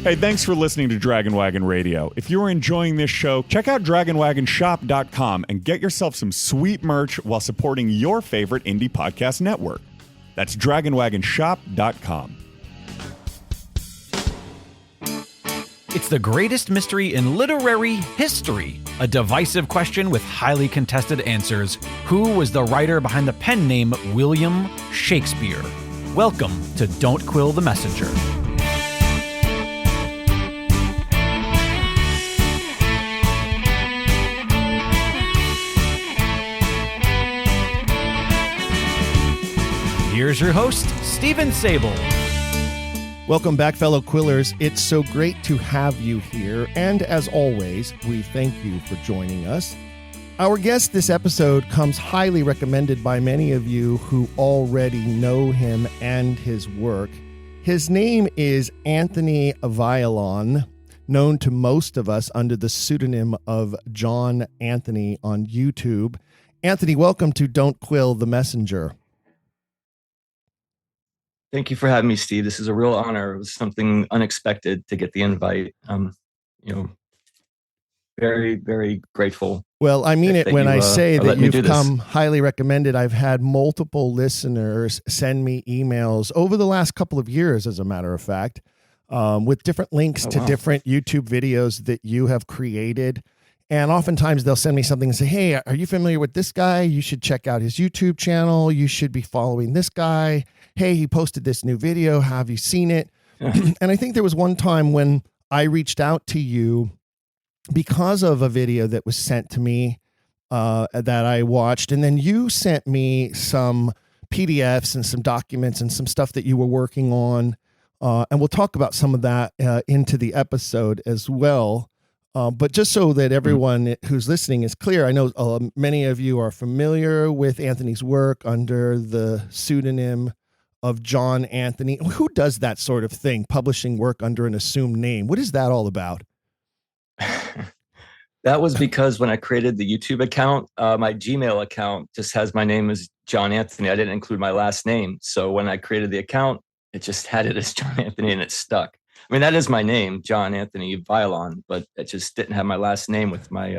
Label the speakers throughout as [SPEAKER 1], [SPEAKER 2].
[SPEAKER 1] Hey, thanks for listening to Dragon Wagon Radio. If you're enjoying this show, check out dragonwagonshop.com and get yourself some sweet merch while supporting your favorite indie podcast network. That's dragonwagonshop.com.
[SPEAKER 2] It's the greatest mystery in literary history. A divisive question with highly contested answers. Who was the writer behind the pen name William Shakespeare? Welcome to Don't Quill the Messenger. Here's your host, Stephen Sable.
[SPEAKER 3] Welcome back, fellow Quillers. It's so great to have you here. And as always, we thank you for joining us. Our guest this episode comes highly recommended by many of you who already know him and his work. His name is Anthony Violon, known to most of us under the pseudonym of John Anthony on YouTube. Anthony, welcome to Don't Quill the Messenger.
[SPEAKER 4] Thank you for having me, Steve. This is a real honor. It was something unexpected to get the invite. Very, very grateful.
[SPEAKER 3] Well, I mean it when I say that you've come highly recommended. I've had multiple listeners send me emails over the last couple of years, as a matter of fact, with different links to different YouTube videos that you have created. And oftentimes they'll send me something and say, hey, are you familiar with this guy? You should check out his YouTube channel. You should be following this guy. Hey, he posted this new video. Have you seen it? And I think there was one time when I reached out to you because of a video that was sent to me that I watched. And then you sent me some PDFs and some documents and some stuff that you were working on. And we'll talk about some of that into the episode as well. But just so that everyone who's listening is clear, I know many of you are familiar with Anthony's work under the pseudonym of John Anthony. Who does that sort of thing, publishing work under an assumed name? What is that all about?
[SPEAKER 4] That was because when I created the YouTube account, my Gmail account just has my name as John Anthony. I didn't include my last name. So when I created the account, it just had it as John Anthony and it stuck. I mean, that is my name, John Anthony Violon, but it just didn't have my last name with my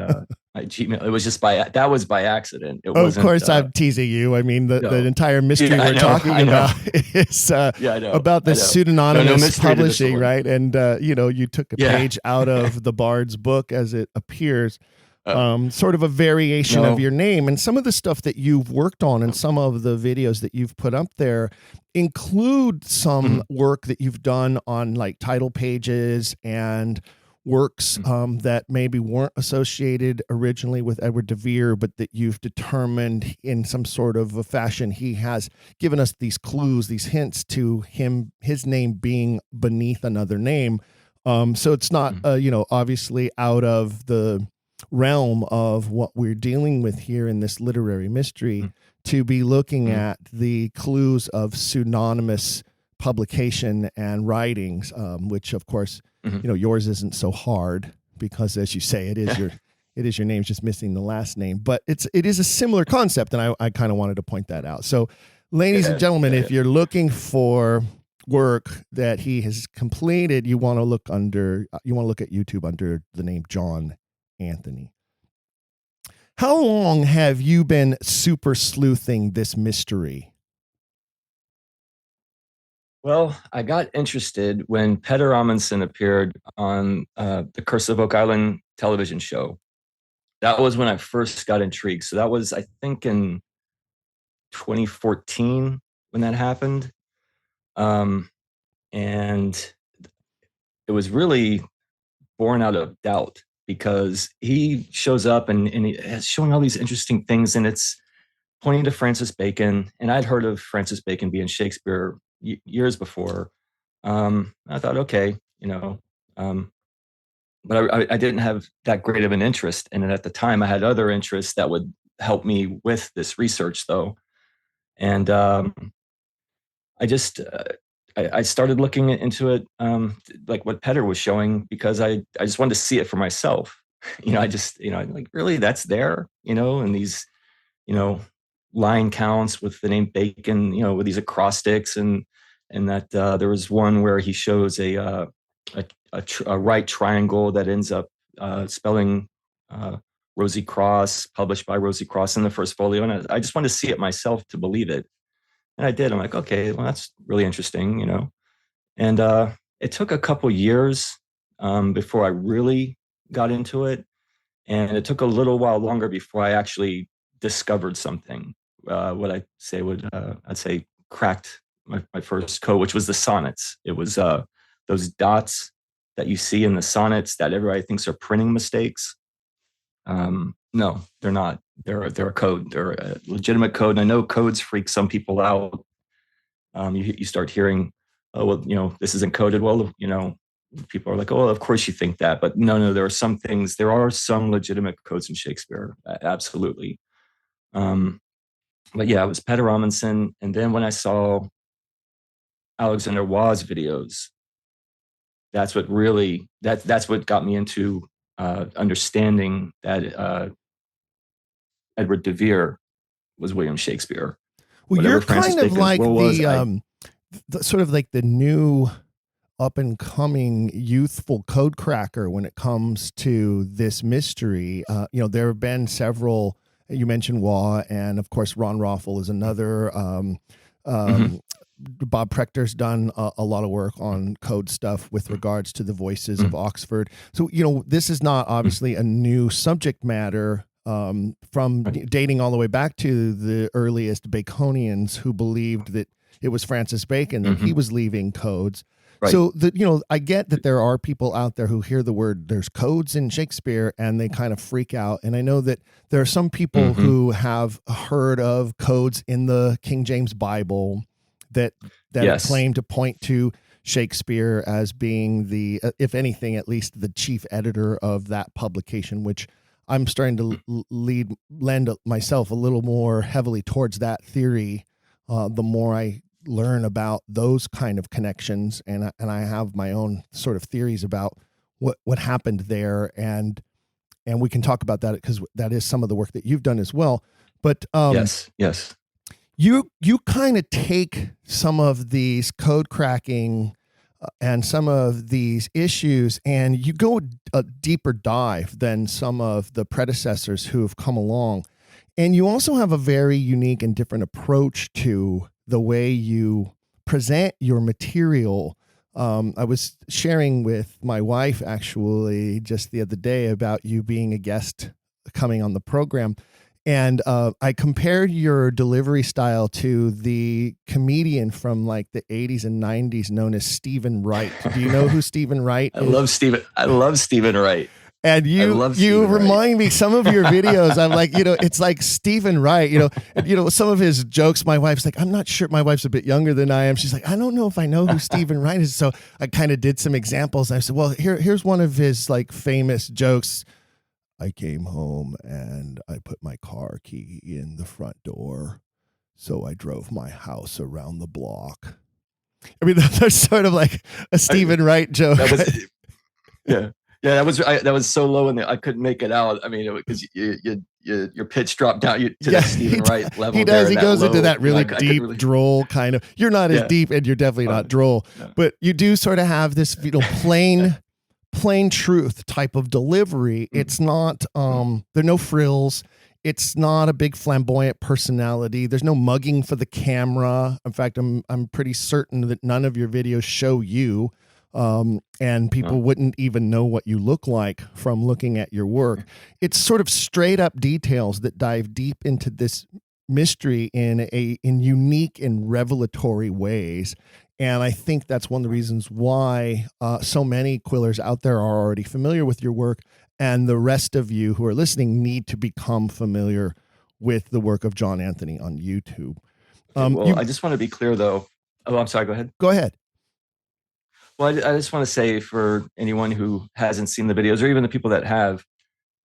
[SPEAKER 4] my Gmail. It was just that was by accident. It wasn't,
[SPEAKER 3] of course, I'm teasing you. I mean, the entire mystery we're talking about is about the pseudonymous publishing, right? And, you took a page out of the Bard's book as it appears. Sort of a variation of your name. And some of the stuff that you've worked on and some of the videos that you've put up there include some work that you've done on like title pages and works that maybe weren't associated originally with Edward de Vere, but that you've determined in some sort of a fashion he has given us these clues, these hints to his name being beneath another name. So it's not, obviously out of the realm of what we're dealing with here in this literary mystery to be looking at the clues of pseudonymous publication and writings, which of course, yours isn't so hard because, as you say, it is your name, just missing the last name, but it is a similar concept. And I kind of wanted to point that out. So ladies and gentlemen, if you're looking for work that he has completed, you want to look at YouTube under the name John Anthony. How long have you been super sleuthing this mystery?
[SPEAKER 4] Well, I got interested when Petter Amundsen appeared on the Curse of Oak Island television show. That was when I first got intrigued. So that was, I think, in 2014 when that happened. And it was really born out of doubt, because he shows up and he is showing all these interesting things, and it's pointing to Francis Bacon. And I'd heard of Francis Bacon being Shakespeare years before. I thought, okay, but I didn't have that great of an interest in it at the time. I had other interests that would help me with this research, though. And I started looking into it, like what Petter was showing, because I just wanted to see it for myself. Like, really, that's there, and these, line counts with the name Bacon, with these acrostics, and that there was one where he shows a a right triangle that ends up spelling Rosie Cross, published by Rosie Cross in the first folio. And I just wanted to see it myself to believe it. And I did. I'm like, okay, well, that's really interesting, you know. And it took a couple years before I really got into it. And it took a little while longer before I actually discovered something. What I'd say cracked my first code, which was the sonnets. It was those dots that you see in the sonnets that everybody thinks are printing mistakes. No, they're not. They're a code. They're a legitimate code. And I know codes freak some people out. You start hearing, oh, well, you know, this isn't coded. Well, you know, people are like, oh, of course you think that. But no, there are some legitimate codes in Shakespeare. Absolutely. But yeah, it was Peter Amundsen. And then when I saw Alexander Waugh's videos, that's what got me into understanding that Edward de Vere was William Shakespeare.
[SPEAKER 3] Well, you're kind of like the sort of like the new up and coming youthful code cracker when it comes to this mystery. You know, there have been several. You mentioned Waugh, and of course Ron Roffel is another. Bob Prechter's done a lot of work on code stuff with regards to the voices of Oxford. So, you know, this is not obviously a new subject matter from dating all the way back to the earliest Baconians who believed that it was Francis Bacon that he was leaving codes. Right. So, you know, I get that there are people out there who hear the word there's codes in Shakespeare and they kind of freak out. And I know that there are some people who have heard of codes in the King James Bible that claim to point to Shakespeare as being the, if anything, at least the chief editor of that publication, which I'm starting to lend myself a little more heavily towards that theory. The more I learn about those kind of connections, and I have my own sort of theories about what happened there, and we can talk about that because that is some of the work that you've done as well. But
[SPEAKER 4] yes.
[SPEAKER 3] You kind of take some of these code cracking and some of these issues and you go a deeper dive than some of the predecessors who have come along. And you also have a very unique and different approach to the way you present your material. I was sharing with my wife actually just the other day about you being a guest coming on the program. And I compared your delivery style to the comedian from like the 80s and 90s known as Stephen Wright. Do you know who Stephen Wright is?
[SPEAKER 4] I love Stephen Wright.
[SPEAKER 3] And you remind me some of your videos. I'm like, you know, it's like Stephen Wright, you know, some of his jokes, my wife's like, I'm not sure. My wife's a bit younger than I am. She's like, I don't know if I know who Stephen Wright is. So I kind of did some examples. I said, well, here's one of his like famous jokes. I came home and I put my car key in the front door. So I drove my house around the block. I mean, that's sort of like a Stephen Wright joke.
[SPEAKER 4] Yeah. That was so low in there. I couldn't make it out. I mean, because your pitch dropped down to the Stephen Wright level.
[SPEAKER 3] He does. He goes into that really deep droll kind of. You're not as deep, and you're definitely not droll. No. But you do sort of have this, you know, plain truth type of delivery. It's not. There are no frills. It's not a big flamboyant personality. There's no mugging for the camera. In fact, I'm pretty certain that none of your videos show you. And people wouldn't even know what you look like from looking at your work. It's sort of straight up details that dive deep into this mystery in unique and revelatory ways. And I think that's one of the reasons why so many Quillers out there are already familiar with your work, and the rest of you who are listening need to become familiar with the work of John Anthony on YouTube.
[SPEAKER 4] I just want to be clear, though. Oh, I'm sorry. Go ahead.
[SPEAKER 3] Go ahead.
[SPEAKER 4] Well, I just want to say for anyone who hasn't seen the videos, or even the people that have,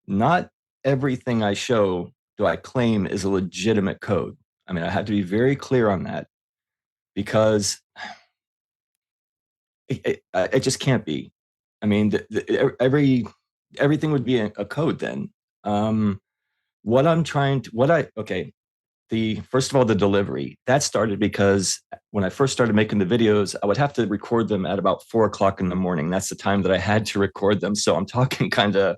[SPEAKER 4] not everything I show do I claim is a legitimate code. I mean, I have to be very clear on that, because it just can't be. I mean, everything would be a code then. first of all, the delivery. That started because when I first started making the videos, I would have to record them at about 4:00 in the morning. That's the time that I had to record them. So I'm talking kind of,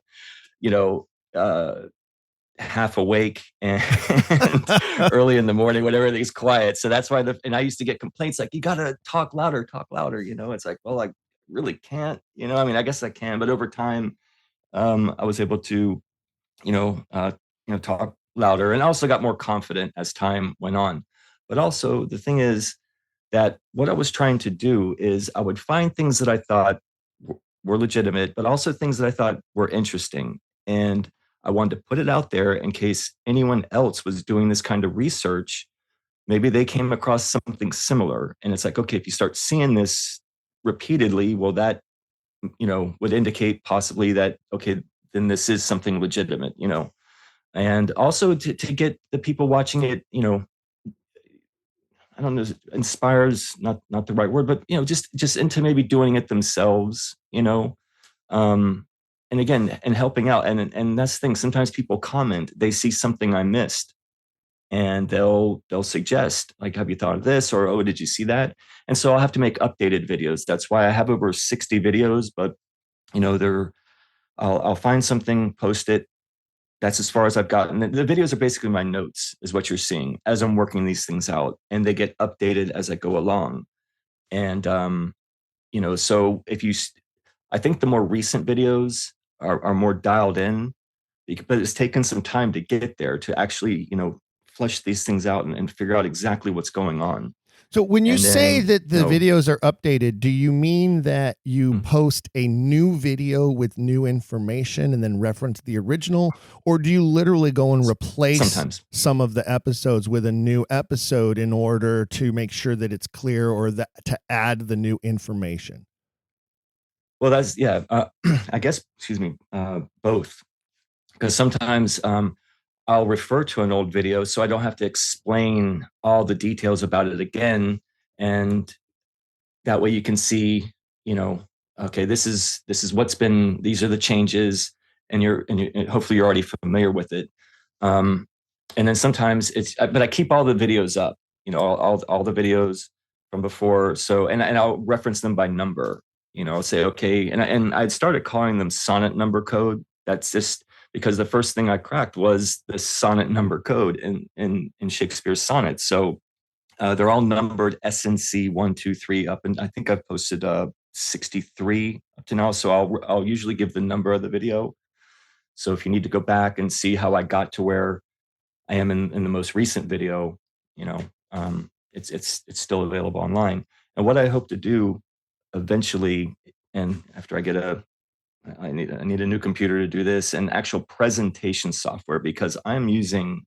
[SPEAKER 4] half awake and early in the morning when everything's quiet. So that's why and I used to get complaints like, you got to talk louder. It's like, well, I really can't, I guess I can, but over time, I was able to, talk louder, and I also got more confident as time went on. But also the thing is that what I was trying to do is I would find things that I thought were legitimate, but also things that I thought were interesting. And I wanted to put it out there in case anyone else was doing this kind of research. Maybe they came across something similar. And it's like, okay, if you start seeing this repeatedly, well, that, would indicate possibly that, okay, then this is something legitimate, and also to get the people watching it, I don't know, inspires, not the right word, but, just into maybe doing it themselves, and again, and helping out. And that's the thing. Sometimes people comment, they see something I missed, and they'll suggest, like, have you thought of this? Or, oh, did you see that? And so I'll have to make updated videos. That's why I have over 60 videos, but, I'll find something, post it. That's as far as I've gotten. The videos are basically my notes, is what you're seeing as I'm working these things out, and they get updated as I go along. And, so I think the more recent videos are more dialed in, but it's taken some time to get there to actually, flesh these things out and figure out exactly what's going on.
[SPEAKER 3] So when you say that the videos are updated, do you mean that you post a new video with new information and then reference the original? Or do you literally go and replace some of the episodes with a new episode in order to make sure that it's clear, or that to add the new information?
[SPEAKER 4] Well, that's, I guess, both. Because sometimes I'll refer to an old video so I don't have to explain all the details about it again. And that way you can see, okay, this is these are the changes, and hopefully you're already familiar with it. And then sometimes but I keep all the videos up, all the videos from before. So, and I'll reference them by number, I'll say, okay. And I'd started calling them sonnet number code. That's just because the first thing I cracked was the sonnet number code in Shakespeare's sonnets. So they're all numbered SNC 1, 2, 3 up, and I think I've posted 63 up to now. So I'll usually give the number of the video. So if you need to go back and see how I got to where I am in the most recent video, it's still available online. And what I hope to do eventually, and after I get I need a new computer to do this, and actual presentation software, because I'm using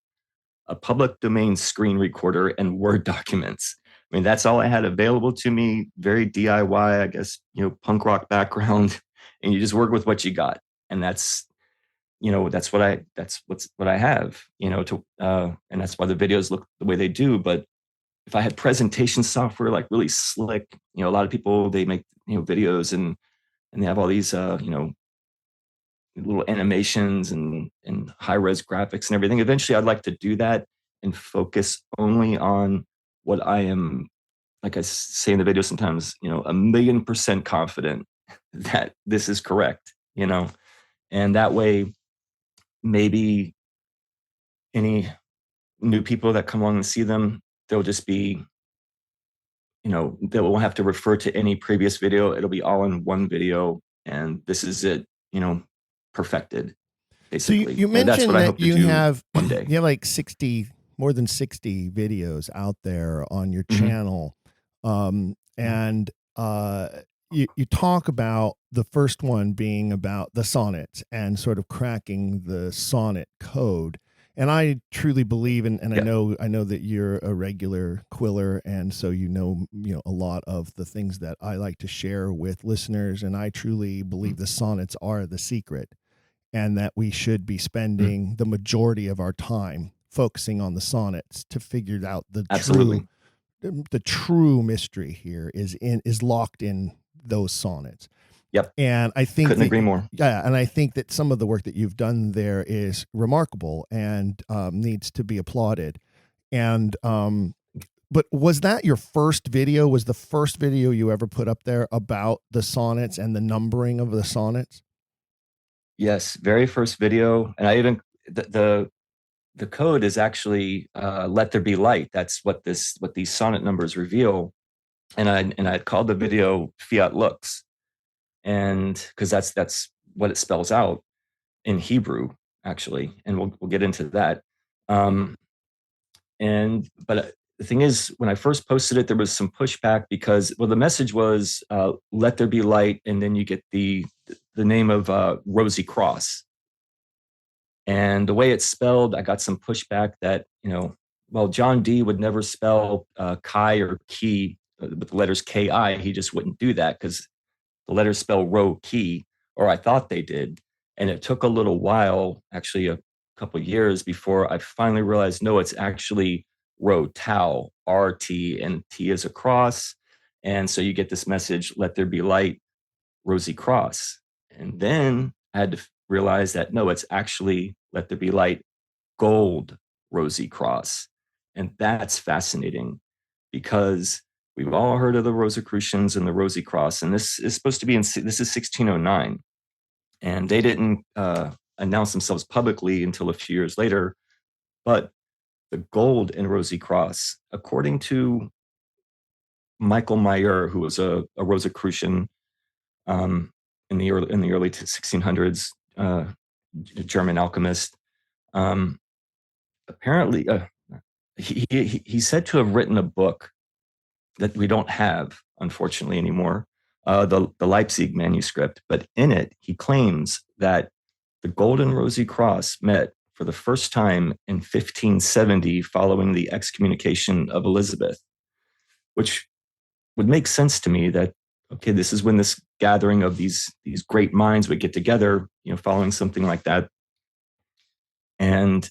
[SPEAKER 4] a public domain screen recorder and Word documents. I mean, that's all I had available to me. Very DIY, I guess, punk rock background, and you just work with what you got. And that's what I have, and that's why the videos look the way they do. But if I had presentation software, like really slick, a lot of people, they make, videos and they have all these, little animations and high-res graphics and everything. Eventually, I'd like to do that and focus only on what I am, like I say in the video sometimes, 1,000,000% confident that this is correct, and that way, maybe any new people that come along and see them, they'll just be, they won't have to refer to any previous video. It'll be all in one video, and this is it, perfected, basically.
[SPEAKER 3] So you mentioned that you have
[SPEAKER 4] one day.
[SPEAKER 3] You have like more than 60 videos out there on your channel, and you talk about the first one being about the sonnets and sort of cracking the sonnet code. And I truly believe, and I know that you're a regular quiller, and so a lot of the things that I like to share with listeners. And I truly believe the sonnets are the secret, and that we should be spending the majority of our time focusing on the sonnets to figure out the true mystery here is locked in those sonnets.
[SPEAKER 4] Yep.
[SPEAKER 3] And I think
[SPEAKER 4] couldn't agree more.
[SPEAKER 3] Yeah. And I think that some of the work that you've done there is remarkable and needs to be applauded. And but was that your first video? Was the first video you ever put up there about the sonnets and the numbering of the sonnets?
[SPEAKER 4] Yes, very first video. And I even the code is actually "Let There Be Light." That's what these sonnet numbers reveal. And I called the video "Fiat Lux," and because that's what it spells out in Hebrew, actually, and we'll get into that. But the thing is, when I first posted it, there was some pushback because, well, the message was "Let there be light," and then you get the name of Rosy Cross. And the way it's spelled, I got some pushback that, well, John D would never spell Chi or Key with the letters Ki. He just wouldn't do that because the letters spell Ro Key, or I thought they did. And it took a little while, actually a couple of years, before I finally realized, no, it's actually Ro Tau, RT, and T is a cross. And so you get this message, "Let there be light, Rosy Cross." And then I had to realize that, no, it's actually "Let there be light, gold Rosy Cross." And that's fascinating because we've all heard of the Rosicrucians and the Rosy Cross. And this is supposed to be this is 1609. And they didn't announce themselves publicly until a few years later. But the gold and Rosy Cross, according to Michael Meyer, who was a Rosicrucian in the early 1600s, German alchemist, apparently he's said to have written a book that we don't have, unfortunately, anymore, the Leipzig manuscript. But in it, he claims that the gold and Rosy Cross met for the first time in 1570 following the excommunication of Elizabeth, which would make sense to me that, okay, this is when this gathering of these great minds would get together, following something like that. And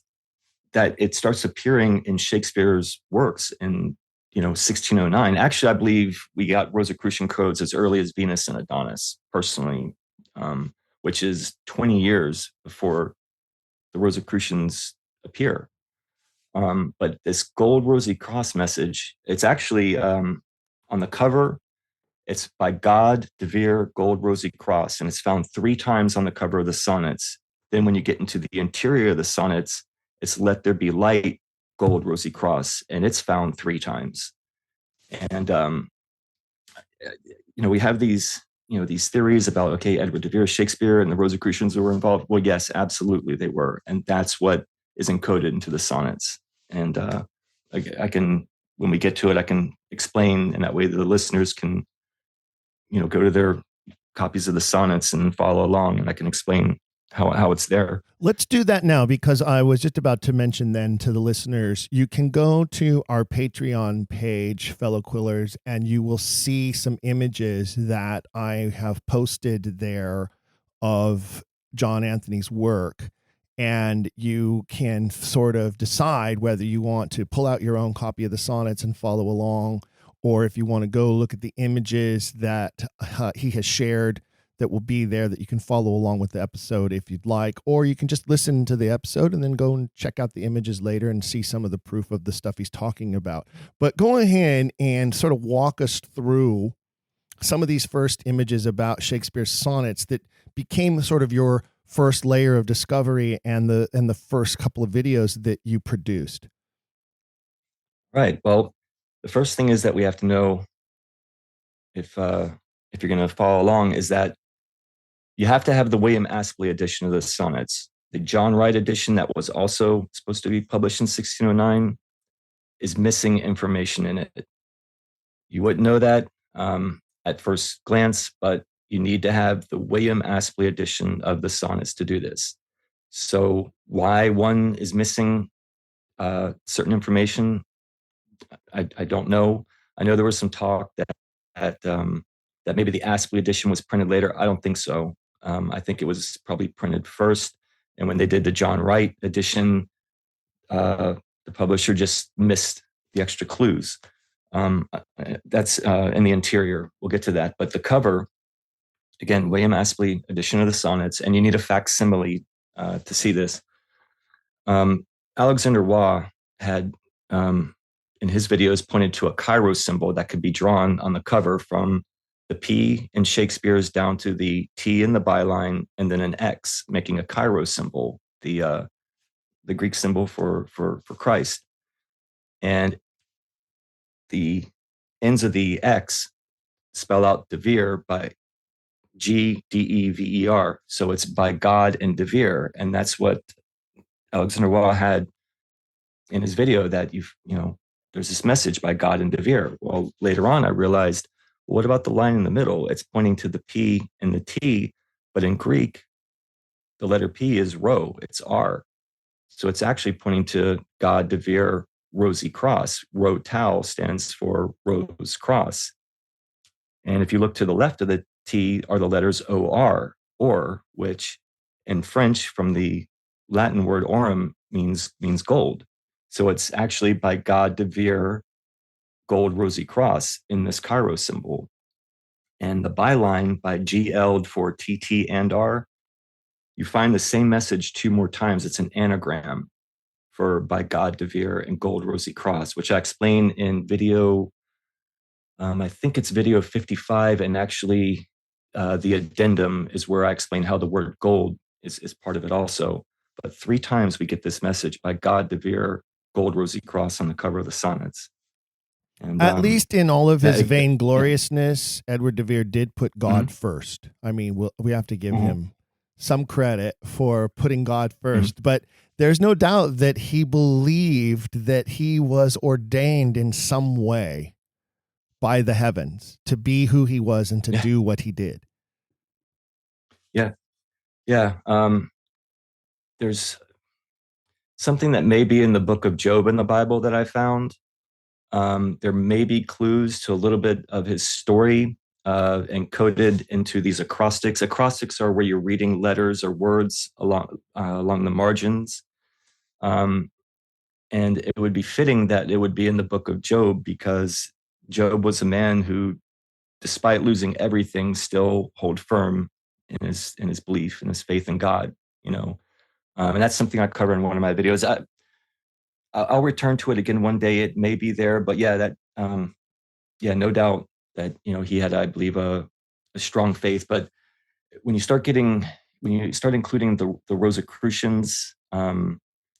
[SPEAKER 4] that it starts appearing in Shakespeare's works in 1609. Actually, I believe we got Rosicrucian codes as early as Venus and Adonis, personally, which is 20 years before the Rosicrucians appear. But this gold Rosy Cross message, it's actually on the cover. It's by God, De Vere, gold Rosy Cross, and it's found 3 times on the cover of the sonnets. Then when you get into the interior of the sonnets, it's "Let there be light, gold Rosy Cross," and it's found 3 times. And we have these theories about, okay, Edward de Vere, Shakespeare, and the Rosicrucians were involved. Well, yes, absolutely they were, and that's what is encoded into the sonnets. And I can, when we get to it, I can explain in that way that the listeners can, go to their copies of the sonnets and follow along, and I can explain how it's there.
[SPEAKER 3] Let's do that now, because I was just about to mention then to the listeners, you can go to our Patreon page, Fellow Quillers, and you will see some images that I have posted there of John Anthony's work. And you can sort of decide whether you want to pull out your own copy of the sonnets and follow along, or if you want to go look at the images that he has shared that will be there that you can follow along with the episode if you'd like, or you can just listen to the episode and then go and check out the images later and see some of the proof of the stuff he's talking about. But go ahead and sort of walk us through some of these first images about Shakespeare's sonnets that became sort of your first layer of discovery and the first couple of videos that you produced.
[SPEAKER 4] Right. Well, the first thing is that we have to know, if you're going to follow along, is that you have to have the William Astley edition of the sonnets. The John Wright edition that was also supposed to be published in 1609 is missing information in it. You wouldn't know that at first glance, but you need to have the William Astley edition of the sonnets to do this. So why one is missing certain information, I don't know. I know there was some talk that maybe the Astley edition was printed later. I don't think so. I think it was probably printed first. And when they did the John Wright edition, the publisher just missed the extra clues. That's in the interior. We'll get to that. But the cover, again, William Astley edition of the sonnets, and you need a facsimile to see this. Alexander Waugh had in his videos pointed to a Kairos symbol that could be drawn on the cover from the P in Shakespeare's down to the T in the byline, and then an X, making a Kairos symbol, the Greek symbol for Christ. And the ends of the X spell out Devere by Gdever. So it's by God and Devere. And that's what Alexander Wall had in his video, that there's this message by God and Devere. Well, later on, I realized, what about the line in the middle? It's pointing to the P and the T, but in Greek, the letter P is Rho, it's R. So it's actually pointing to God, Devere, Rosy Cross. Rho Tau stands for Rose Cross. And if you look to the left of the T are the letters OR, or, which in French from the Latin word aurum means gold. So it's actually by God, Devere, gold rosy cross in this Kairos symbol. And the byline by GL for TT and R, you find the same message 2 more times. It's an anagram for by God, Devere, and gold rosy cross, which I explain in video. I think it's video 55, and actually the addendum is where I explain how the word gold is part of it also. But 3 times we get this message by God, Devere, gold rosy cross on the cover of the sonnets. And,
[SPEAKER 3] at least in all of his vaingloriousness, Edward de Vere did put God first. I mean, we have to give him some credit for putting God first, but there's no doubt that he believed that he was ordained in some way by the heavens to be who he was and to do what he did.
[SPEAKER 4] There's something that may be in the book of Job in the Bible that I found. There may be clues to a little bit of his story encoded into these acrostics. Acrostics are where you're reading letters or words along the margins. And it would be fitting that it would be in the book of Job, because Job was a man who, despite losing everything, still hold firm in his belief, in his faith in God, and that's something I cover in one of my videos. I'll return to it again one day. It may be there, but no doubt that, he had, I believe, a strong faith. But when you start including the Rosicrucians, and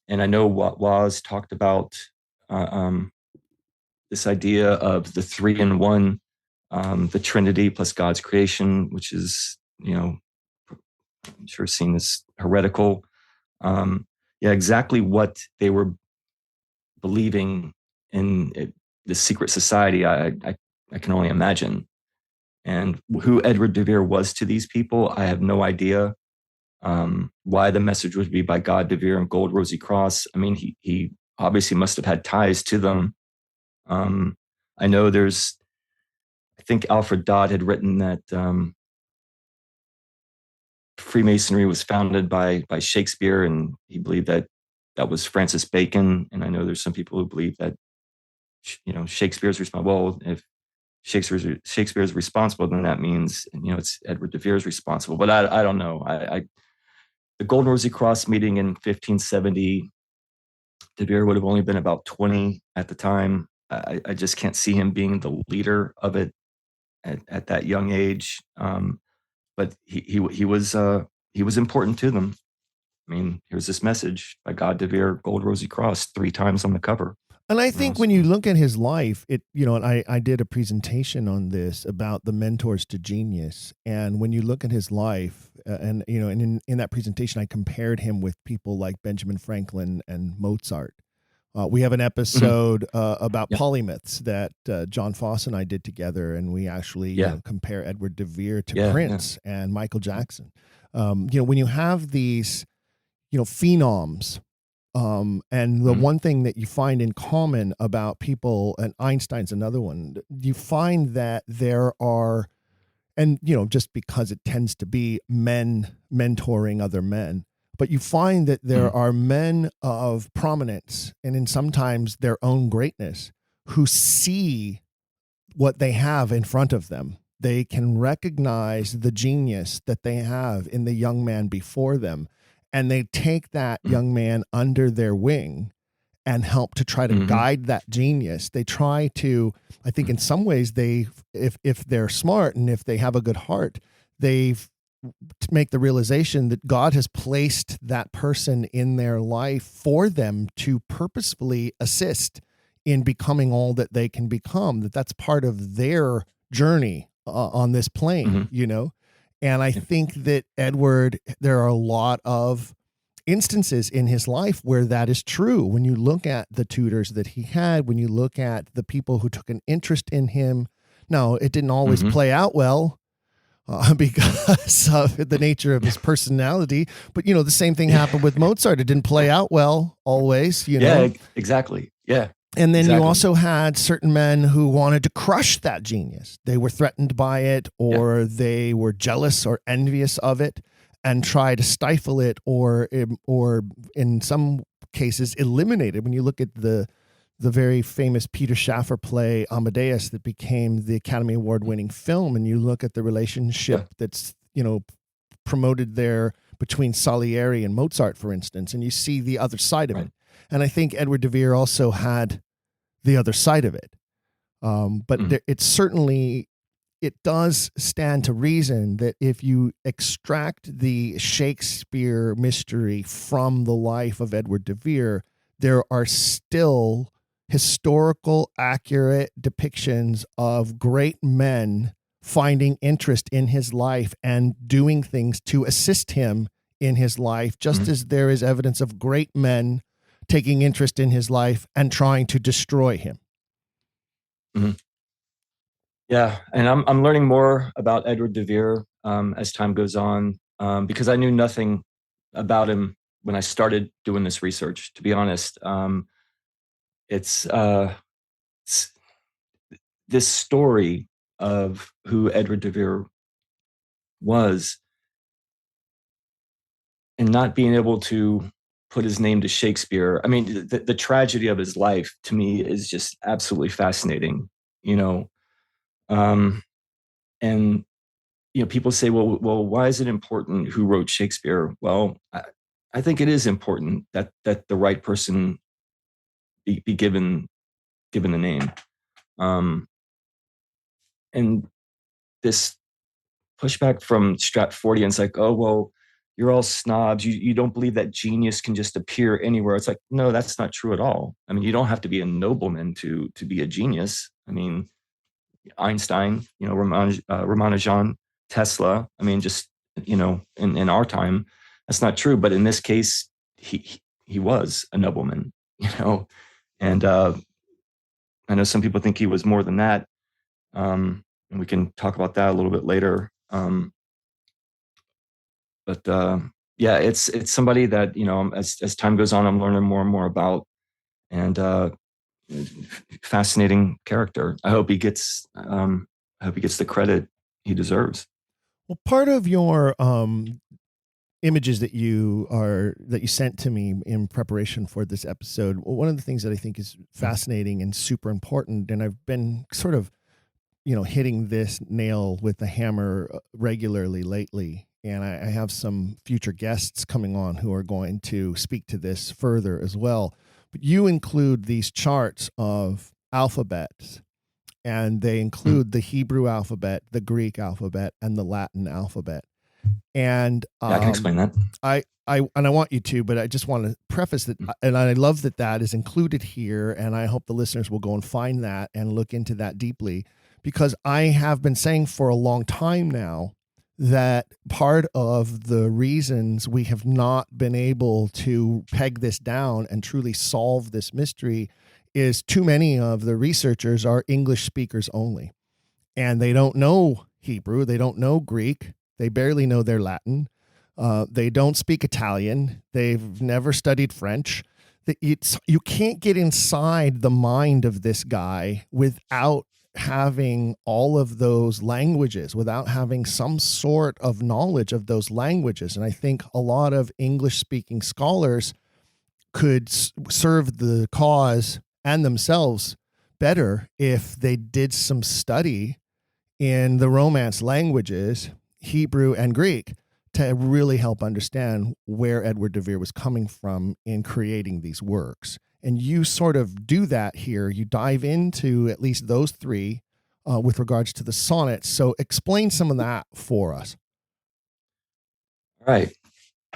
[SPEAKER 4] I know Waz talked about this idea of the 3 in 1, the Trinity plus God's creation, which is, I'm sure seen as heretical. Exactly what they were believing in the secret society, I can only imagine. And who Edward de Vere was to these people, I have no idea. Why the message would be by God, De Vere, and gold rosy cross. I mean, he obviously must have had ties to them. I know I think Alfred Dodd had written that Freemasonry was founded by Shakespeare, and he believed that was Francis Bacon. And I know there's some people who believe that, Shakespeare's responsible. Well, if Shakespeare's responsible, then that means, it's Edward de Vere's responsible. But I don't know. The Golden Rosy Cross meeting in 1570, de Vere would have only been about 20 at the time. I just can't see him being the leader of it at that young age. But he was important to them. I mean, here's this message by God, De Vere, gold rosy cross, 3 times on the cover.
[SPEAKER 3] And I think when you look at his life, and I did a presentation on this about the mentors to genius. And when you look at his life, and in that presentation, I compared him with people like Benjamin Franklin and Mozart. We have an episode about polymyths that John Foss and I did together, and we actually compare Edward de Vere to Prince and Michael Jackson. When you have these, phenoms. And the one thing that you find in common about people, and Einstein's another one, you find that there are, and, just because it tends to be men mentoring other men, but you find that there are men of prominence and in sometimes their own greatness who see what they have in front of them. They can recognize the genius that they have in the young man before them. And they take that young man under their wing and help to try to guide that genius. They try to, I think in some ways if they're smart and if they have a good heart, they've to make the realization that God has placed that person in their life for them to purposefully assist in becoming all that they can become, that's part of their journey on this plane, And I think that Edward, there are a lot of instances in his life where that is true. When you look at the tutors that he had, when you look at the people who took an interest in him, now it didn't always play out well because of the nature of his personality. But, the same thing happened with Mozart. It didn't play out well always,
[SPEAKER 4] Yeah, exactly. Yeah.
[SPEAKER 3] And then you also had certain men who wanted to crush that genius. They were threatened by it, or they were jealous or envious of it, and try to stifle it, or in some cases eliminate it. When you look at the very famous Peter Shaffer play Amadeus that became the Academy Award winning film, and you look at the relationship that's promoted there between Salieri and Mozart, for instance, and you see the other side of it. And I think Edward de Vere also had the other side of it. But it does stand to reason that if you extract the Shakespeare mystery from the life of Edward de Vere, there are still historical, accurate depictions of great men finding interest in his life and doing things to assist him in his life, just as there is evidence of great men taking interest in his life and trying to destroy him.
[SPEAKER 4] Yeah, and I'm learning more about Edward de Vere as time goes on, because I knew nothing about him when I started doing this research, to be honest. It's this story of who Edward de Vere was, and not being able to put his name to Shakespeare. I mean, the tragedy of his life to me is just absolutely fascinating, and people say, well, why is it important who wrote Shakespeare? Well, I think it is important that the right person be given the name. And this pushback from Stratfordians, like, oh, well, you're all snobs. You don't believe that genius can just appear anywhere. It's like, no, that's not true at all. I mean, you don't have to be a nobleman to be a genius. I mean, Einstein, Ramanujan, Tesla. I mean, just, in our time, that's not true. But in this case, he was a nobleman, and I know some people think he was more than that. And we can talk about that a little bit later. But it's somebody that, as time goes on, I'm learning more and more about, and fascinating character. I hope he gets the credit he deserves.
[SPEAKER 3] Well, part of your images that you sent to me in preparation for this episode, one of the things that I think is fascinating and super important, and I've been sort of, hitting this nail with the hammer regularly lately, and I have some future guests coming on who are going to speak to this further as well. But you include these charts of alphabets, and they include the Hebrew alphabet, the Greek alphabet, and the Latin alphabet. And
[SPEAKER 4] I can explain that.
[SPEAKER 3] I want you to, but I just want to preface that, and I love that is included here, and I hope the listeners will go and find that and look into that deeply, because I have been saying for a long time now that part of the reasons we have not been able to peg this down and truly solve this mystery is too many of the researchers are English speakers only, and they don't know Hebrew, they don't know Greek, they barely know their Latin, they don't speak Italian, they've never studied French. You can't get inside the mind of this guy without having all of those languages, without having some sort of knowledge of those languages. And I think a lot of English-speaking scholars could serve the cause and themselves better if they did some study in the Romance languages, Hebrew and Greek, to really help understand where Edward de Vere was coming from in creating these works. And you sort of do that here. You dive into at least those three with regards to the sonnets. So explain some of that for us.
[SPEAKER 4] All right.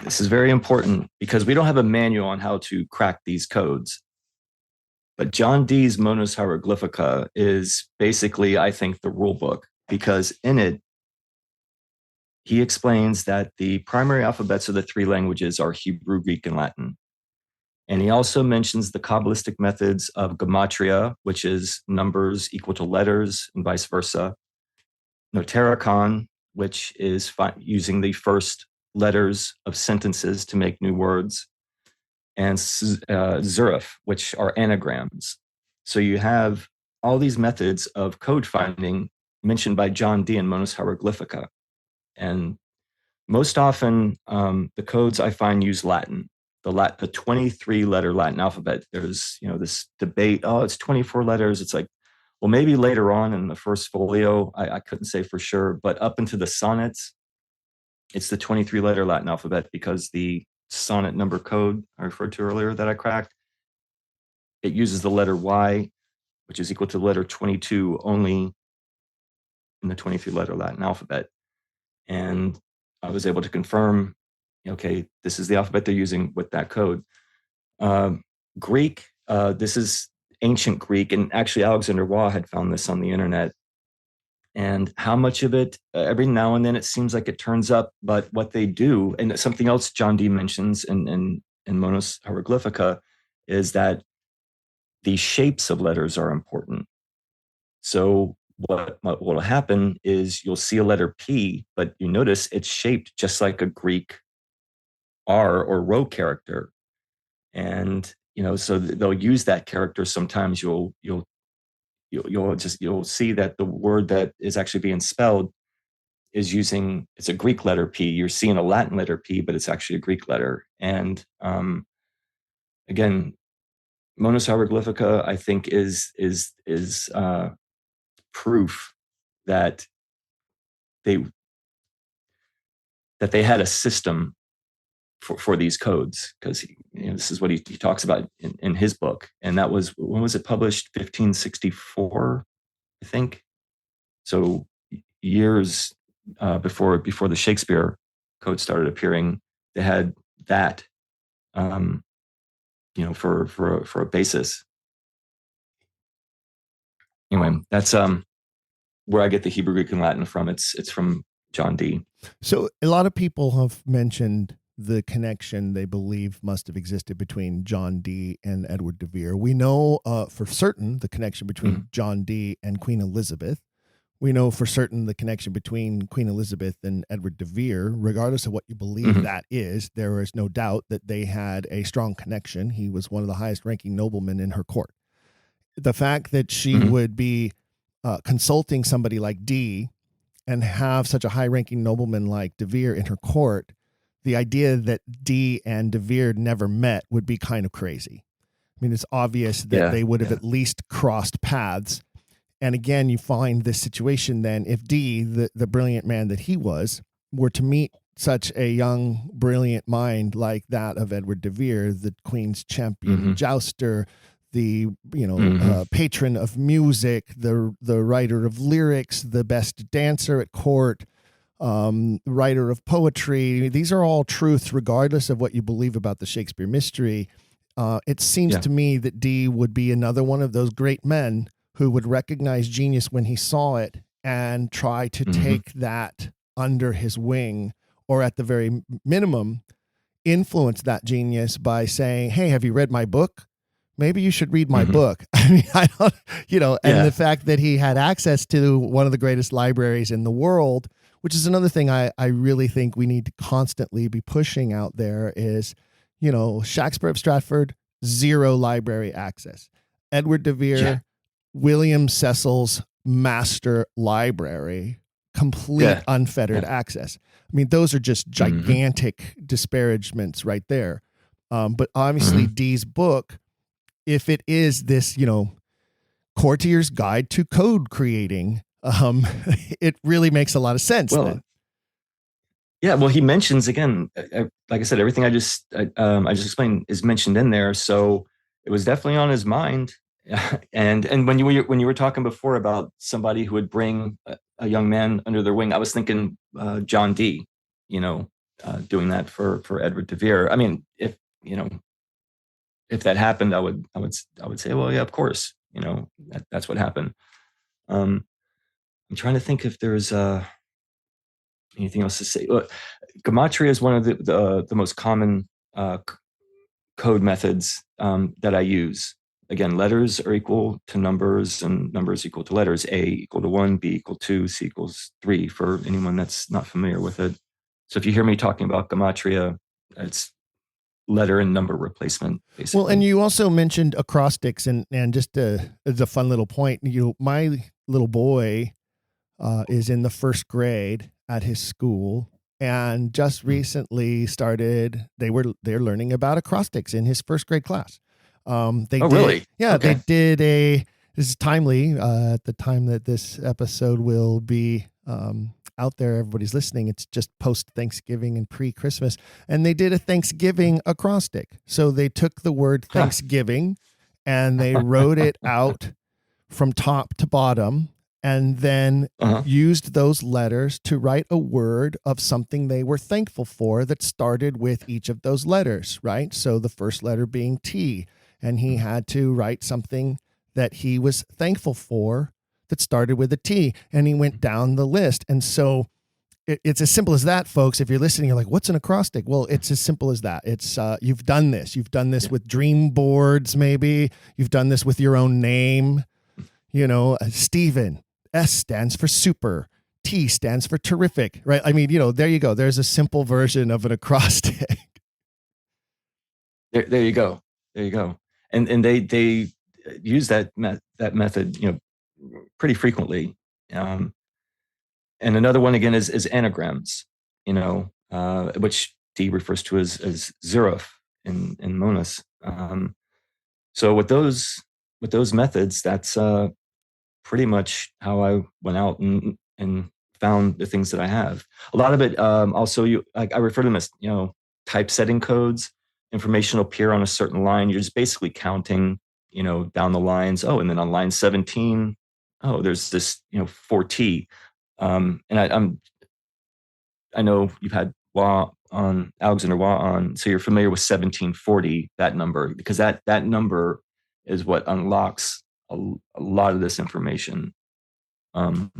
[SPEAKER 4] This is very important because we don't have a manual on how to crack these codes. But John Dee's Monos Hieroglyphica is basically, I think, the rule book, because in it, he explains that the primary alphabets of the three languages are Hebrew, Greek, and Latin. And he also mentions the Kabbalistic methods of gematria, which is numbers equal to letters and vice versa. Notaricon, which is using the first letters of sentences to make new words. And Zurif, which are anagrams. So you have all these methods of code finding mentioned by John Dee in Monos Hieroglyphica. And most often, the codes I find use Latin, the 23-letter Latin alphabet. There's, this debate, it's 24 letters. It's like, well, maybe later on in the first folio, I couldn't say for sure, but up into the sonnets, it's the 23-letter Latin alphabet, because the sonnet number code I referred to earlier that I cracked, it uses the letter Y, which is equal to the letter 22 only in the 23-letter Latin alphabet. And I was able to confirm, okay, this is the alphabet they're using with that code. Greek, this is ancient Greek, and actually Alexander Waugh had found this on the internet. And how much of it, every now and then it seems like it turns up, but what they do, and something else John Dee mentions in Monos Hieroglyphica, is that the shapes of letters are important. So what will happen is you'll see a letter P, but you notice it's shaped just like a Greek R or rho character. And, so they'll use that character. Sometimes you'll see that the word that is actually being spelled is it's a Greek letter P. You're seeing a Latin letter P, but it's actually a Greek letter. And again, Monos Hieroglyphica, I think, is proof that they had a system for these codes, because this is what he talks about in his book. And that was, when was it published? 1564, I think. So years before the Shakespeare code started appearing, they had that for a basis. Anyway, that's where I get the Hebrew, Greek, and Latin from. It's from John Dee.
[SPEAKER 3] So a lot of people have mentioned the connection they believe must have existed between John Dee and Edward de Vere. We know for certain the connection between John Dee and Queen Elizabeth. We know for certain the connection between Queen Elizabeth and Edward de Vere. Regardless of what you believe that is, there is no doubt that they had a strong connection. He was one of the highest ranking noblemen in her court. The fact that she would be consulting somebody like Dee and have such a high ranking nobleman like de Vere in her court, the idea that Dee and de Vere never met would be kind of crazy. I mean, it's obvious that they would have at least crossed paths. And again, you find this situation then, if Dee, the brilliant man that he was, were to meet such a young, brilliant mind like that of Edward de Vere, the Queen's champion jouster, the patron of music, the writer of lyrics, the best dancer at court, writer of poetry. These are all truths, regardless of what you believe about the Shakespeare mystery. It seems to me that Dee would be another one of those great men who would recognize genius when he saw it and try to take that under his wing, or at the very minimum, influence that genius by saying, hey, have you read my book? Maybe you should read my book. I mean, I don't, and the fact that he had access to one of the greatest libraries in the world, which is another thing I really think we need to constantly be pushing out there is, Shakespeare of Stratford, zero library access. Edward de Vere, William Cecil's master library, complete unfettered access. I mean, those are just gigantic disparagements right there. But obviously Dee's book, if it is this, courtier's guide to code creating, it really makes a lot of sense.
[SPEAKER 4] Well, yeah. Well, he mentions again, like I said, everything I just explained is mentioned in there. So it was definitely on his mind. And when you were talking before about somebody who would bring a young man under their wing, I was thinking John Dee, doing that for Edward de Vere. I mean, if that happened, I would say, well, yeah, of course, that's what happened. I'm trying to think if there's anything else to say. Look, gematria is one of the most common code methods that I use. Again, letters are equal to numbers and numbers equal to letters. A equal to 1, B equal 2, C equals 3 for anyone that's not familiar with it. So if you hear me talking about gematria, it's letter and number replacement, basically.
[SPEAKER 3] Well, and you also mentioned acrostics, and just as a fun little point, my little boy is in the first grade at his school, and just recently they're learning about acrostics in his first grade class.
[SPEAKER 4] Really?
[SPEAKER 3] Yeah,
[SPEAKER 4] okay.
[SPEAKER 3] They did this is timely at the time that this episode will be out there. Everybody's listening. It's just post Thanksgiving and pre-Christmas. And they did a Thanksgiving acrostic. So they took the word Thanksgiving and they wrote it out from top to bottom, and then used those letters to write a word of something they were thankful for that started with each of those letters, right? So the first letter being T, and he had to write something that he was thankful for that started with a T, and he went down the list. And so it's as simple as that, folks. If you're listening, you're like, what's an acrostic? Well, it's as simple as that. It's you've done this with dream boards. Maybe you've done this with your own name. Stephen, S stands for super, T stands for terrific, right? I mean, there you go. There's a simple version of an acrostic.
[SPEAKER 4] There you go. And they use that method, pretty frequently. And another one again is anagrams, which D refers to as Zeruf in Monas. So with those methods, that's pretty much how I went out and found the things that I have. A lot of it also, I refer to them as typesetting codes. Information will appear on a certain line. You're just basically counting, down the lines. Oh, and then on line 17, there's this 4T. And I know you've had Alexander Waugh on, so you're familiar with 1740, that number, because that number is what unlocks a lot of this information. And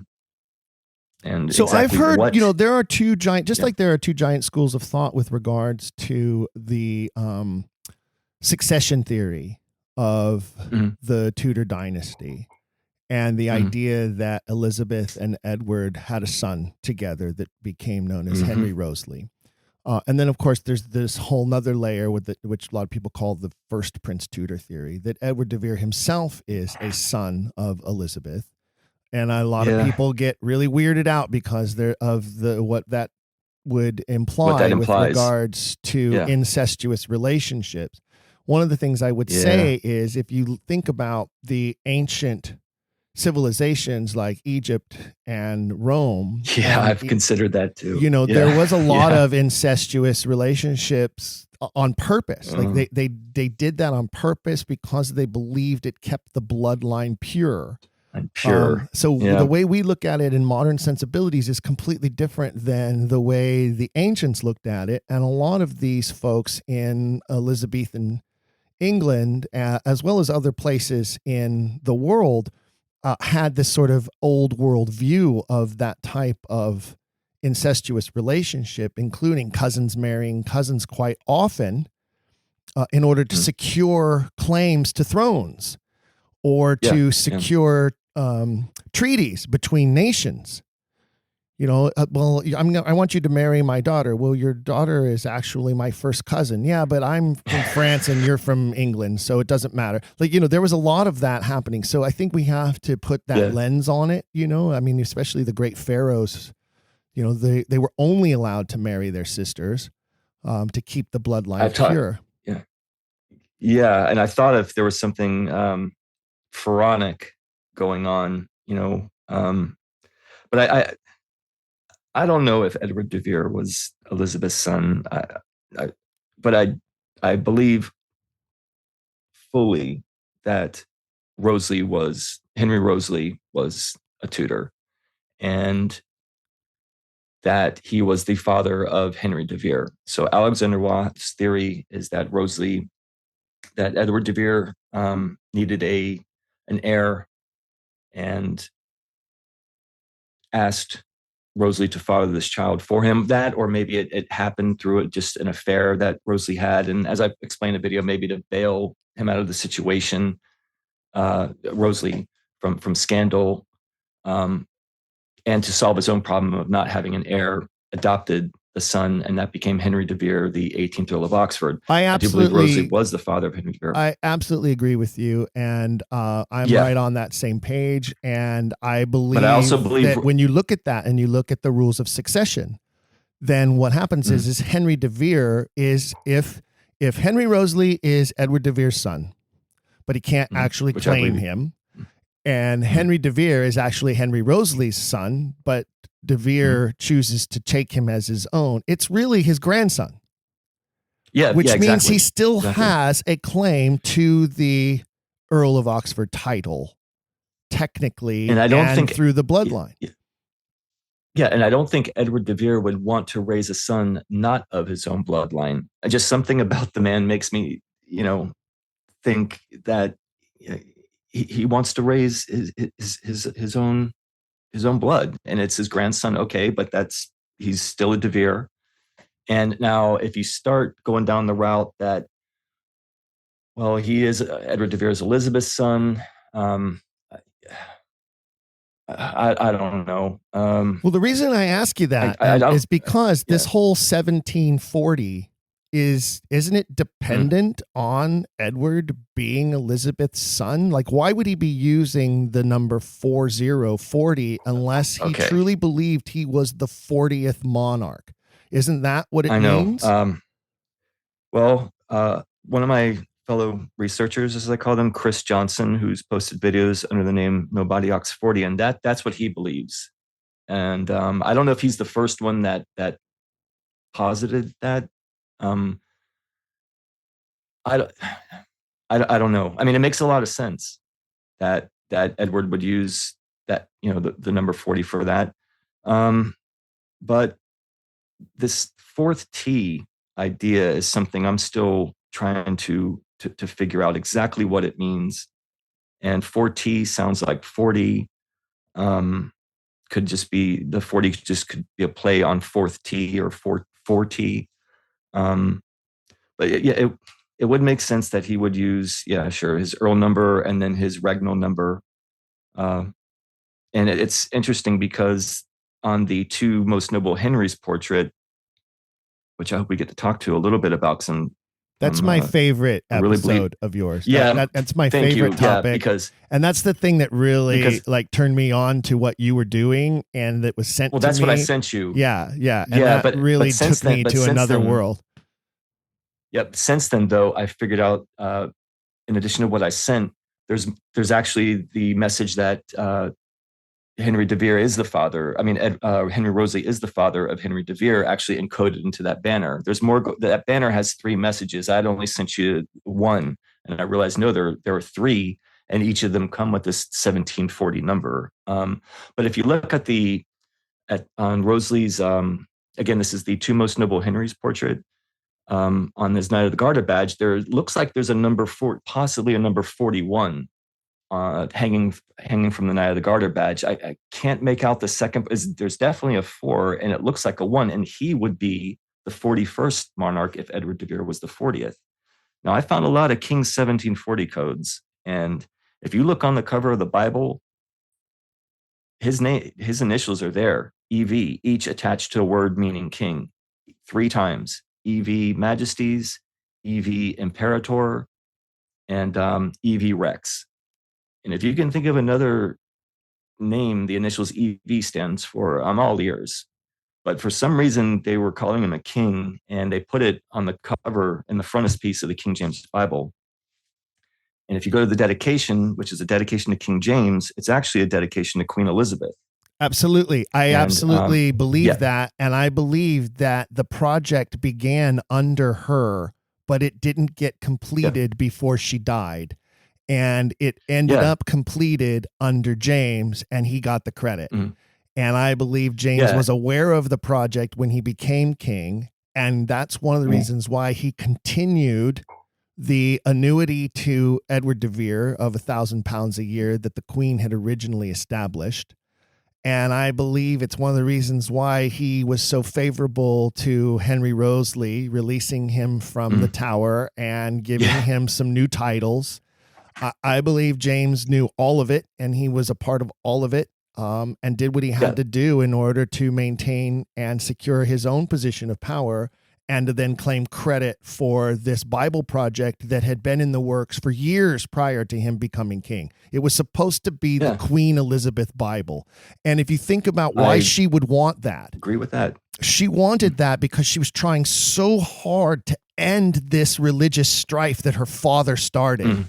[SPEAKER 3] so
[SPEAKER 4] exactly
[SPEAKER 3] I've heard, there are two giant, like there are two giant schools of thought with regards to the succession theory of the Tudor dynasty, and the idea that Elizabeth and Edward had a son together that became known as Henry Wriothesley. And then, of course, there's this whole nother layer which a lot of people call the first Prince Tudor theory, that Edward de Vere himself is a son of Elizabeth. And a lot of people get really weirded out because what that would imply with regards to incestuous relationships. One of the things I would say is, if you think about the ancient civilizations like Egypt and Rome.
[SPEAKER 4] Yeah, I've considered that too.
[SPEAKER 3] There was a lot of incestuous relationships on purpose. Like they did that on purpose because they believed it kept the bloodline pure.
[SPEAKER 4] And pure.
[SPEAKER 3] The way we look at it in modern sensibilities is completely different than the way the ancients looked at it. And a lot of these folks in Elizabethan England, as well as other places in the world, had this sort of old world view of that type of incestuous relationship, including cousins marrying cousins quite often in order to secure claims to thrones or to secure treaties between nations. I want you to marry my daughter. Well, your daughter is actually my first cousin. Yeah, but I'm from France and you're from England, so it doesn't matter. There was a lot of that happening. So I think we have to put that lens on it. Especially the great pharaohs, they were only allowed to marry their sisters to keep the bloodline pure.
[SPEAKER 4] Yeah. And I thought if there was something pharaonic going on, but I don't know if Edward de Vere was Elizabeth's son, but I believe fully that Henry Roseley was a Tudor, and that he was the father of Henry de Vere. So Alexander Watt's theory is that Edward de Vere needed an heir and asked Roseley to father this child for him. That, or maybe it happened through just an affair that Roseley had. And as I explained in the video, maybe to bail him out of the situation, Roseley from scandal, and to solve his own problem of not having an heir, adopted the son, and that became Henry de Vere, the 18th Earl of Oxford. I do believe Roseley was the father of Henry de Vere.
[SPEAKER 3] I absolutely agree with you, and I'm right on that same page. And I also believe that when you look at that and you look at the rules of succession, then what happens is Henry de Vere is, if Henry Roseley is Edward de Vere's son, but he can't actually claim him, and Henry de Vere is actually Henry Roseley's son, but de Vere chooses to take him as his own, it's really his grandson. Which means he still has a claim to the Earl of Oxford title, technically, and I don't think through the bloodline.
[SPEAKER 4] And I don't think Edward de Vere would want to raise a son not of his own bloodline. Just something about the man makes me, think that he wants to raise his own blood, and it's his grandson. Okay, but he's still a de Vere. And now if you start going down the route that, well, he is Edward de Vere's Elizabeth's son, I don't know.
[SPEAKER 3] Well, the reason I ask you that is because this whole 1740 isn't it dependent on Edward being Elizabeth's son? Like, why would he be using the number 40 unless he truly believed he was the 40th monarch? Isn't that what it means?
[SPEAKER 4] Well, one of my fellow researchers, as I call them, Chris Johnson, who's posted videos under the name Nobody Ox 40, and that's what he believes. And I don't know if he's the first one that posited that. I don't know. I mean, it makes a lot of sense that Edward would use that, the number 40 for that. But this fourth T idea is something I'm still trying to figure out exactly what it means. And 4T sounds like 40. Could just be the 40 could be a play on fourth T or 4T. But it would make sense that he would use, his Earl number and then his regnal number. And it's interesting because on the two most noble Henry's portrait, which I hope we get to talk to a little bit about,
[SPEAKER 3] that's my favorite episode of yours. Yeah, that's my favorite topic. And that's the thing that really turned me on to what you were doing, and that was sent to me. Well, that's
[SPEAKER 4] what I sent you.
[SPEAKER 3] Yeah. And that really took me to another world.
[SPEAKER 4] Yep. Since then, though, I figured out, in addition to what I sent, there's actually the message that Henry de Vere is the father. I mean, Henry Roseley is the father of Henry de Vere, actually encoded into that banner. There's more. That banner has 3 messages. I'd only sent you 1, and I realized there are 3, and each of them come with this 1740 number. But if you look at on Roseley's, again, this is the two most noble Henry's portrait. On this Knight of the Garter badge, there looks like there's a number 4, possibly a number 41. Hanging from the Knight of the Garter badge. I can't make out the second. There's definitely a 4, and it looks like a 1, and he would be the 41st monarch if Edward de Vere was the 40th. Now, I found a lot of King 1740 codes, and if you look on the cover of the Bible, his initials are there, EV, each attached to a word meaning king, 3 times. EV Majesties, EV Imperator, and EV Rex. And if you can think of another name, the initials EV stands for, I'm all ears. But for some reason, they were calling him a king, and they put it on the cover in the frontispiece of the King James Bible. And if you go to the dedication, which is a dedication to King James, it's actually a dedication to Queen Elizabeth.
[SPEAKER 3] Absolutely. I absolutely believe that. And I believe that the project began under her but it didn't get completed before she died. And it ended up completed under James, and he got the credit. Mm. And I believe James was aware of the project when he became king. And that's one of the reasons why he continued the annuity to Edward de Vere of £1,000 a year that the Queen had originally established. And I believe it's one of the reasons why he was so favorable to Henry Wriothesley, releasing him from the Tower and giving him some new titles. I believe James knew all of it, and he was a part of all of it, and did what he had to do in order to maintain and secure his own position of power, and to then claim credit for this Bible project that had been in the works for years prior to him becoming king. It was supposed to be the Queen Elizabeth Bible. And if you think about why she would want that.
[SPEAKER 4] Agree with that.
[SPEAKER 3] She wanted that because she was trying so hard to end this religious strife that her father started. Mm.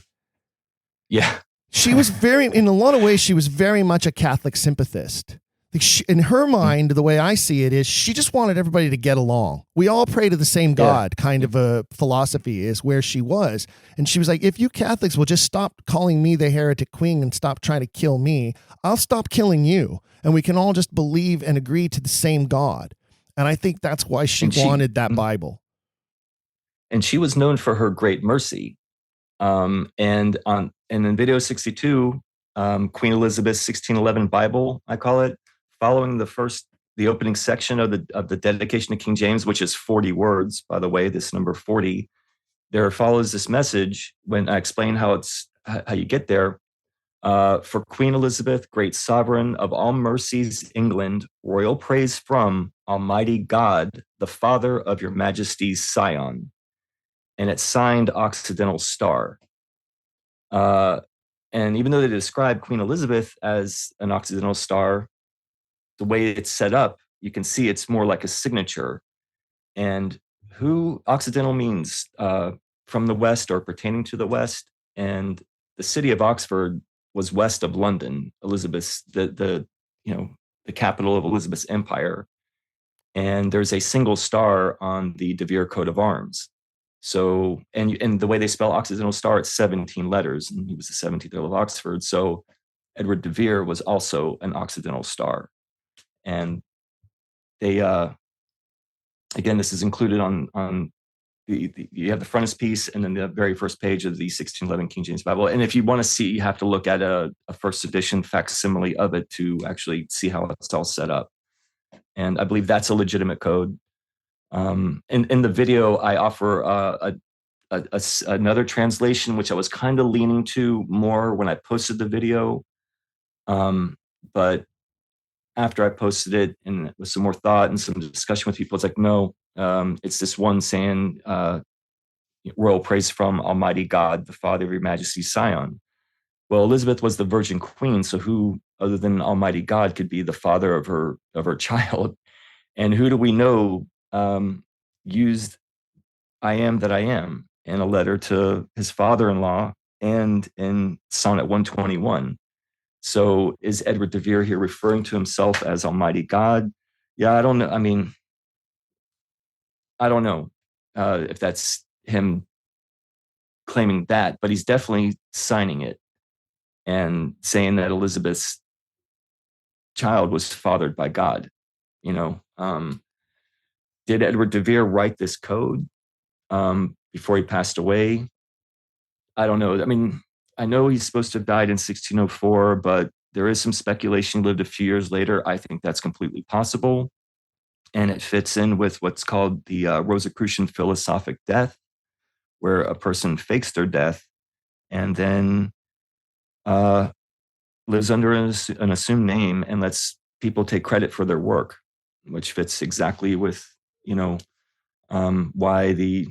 [SPEAKER 4] Yeah.
[SPEAKER 3] She was in a lot of ways, she was very much a Catholic sympathist. Like in her mind, the way I see it is she just wanted everybody to get along. We all pray to the same God kind of a philosophy is where she was. And she was like, if you Catholics will just stop calling me the heretic queen and stop trying to kill me, I'll stop killing you. And we can all just believe and agree to the same God. And I think that's why she wanted that Bible.
[SPEAKER 4] And she was known for her great mercy. And in video 62, Queen Elizabeth's 1611 Bible, I call it, following the opening section of the dedication to King James, which is 40 words, by the way, this number 40, there follows this message when I explain how you get there. For Queen Elizabeth, great sovereign of all mercies, England, royal praise from Almighty God, the Father of your Majesty's Scion. And it's signed Occidental Star. And even though they describe Queen Elizabeth as an Occidental Star, the way it's set up, you can see it's more like a signature. And who Occidental means from the West or pertaining to the West. And the city of Oxford was west of London, Elizabeth's the capital of Elizabeth's empire. And there's a single star on the De Vere coat of arms. So, and the way they spell Occidental Star, it's 17 letters, and he was the 17th Earl of Oxford. So Edward de Vere was also an Occidental Star. And they, again, this is included on you have the frontispiece and then the very first page of the 1611 King James Bible. And if you want to see, you have to look at a first edition facsimile of it to actually see how it's all set up. And I believe that's a legitimate code. In the video, I offer another translation, which I was kind of leaning to more when I posted the video. But after I posted it and with some more thought and some discussion with people, it's like, no, it's this one saying, royal praise from Almighty God, the Father of your Majesty's Scion. Well, Elizabeth was the Virgin Queen, so who other than Almighty God could be the father of her child? And who do we know used I am that I am in a letter to his father-in-law and in Sonnet 121. So is Edward de Vere here referring to himself as Almighty God? Yeah, I don't know. I mean, I don't know if that's him claiming that, but he's definitely signing it and saying that Elizabeth's child was fathered by God, Did Edward de Vere write this code before he passed away? I don't know. I mean, I know he's supposed to have died in 1604, but there is some speculation he lived a few years later. I think that's completely possible. And it fits in with what's called the Rosicrucian philosophic death, where a person fakes their death and then lives under an assumed name and lets people take credit for their work, which fits exactly with why the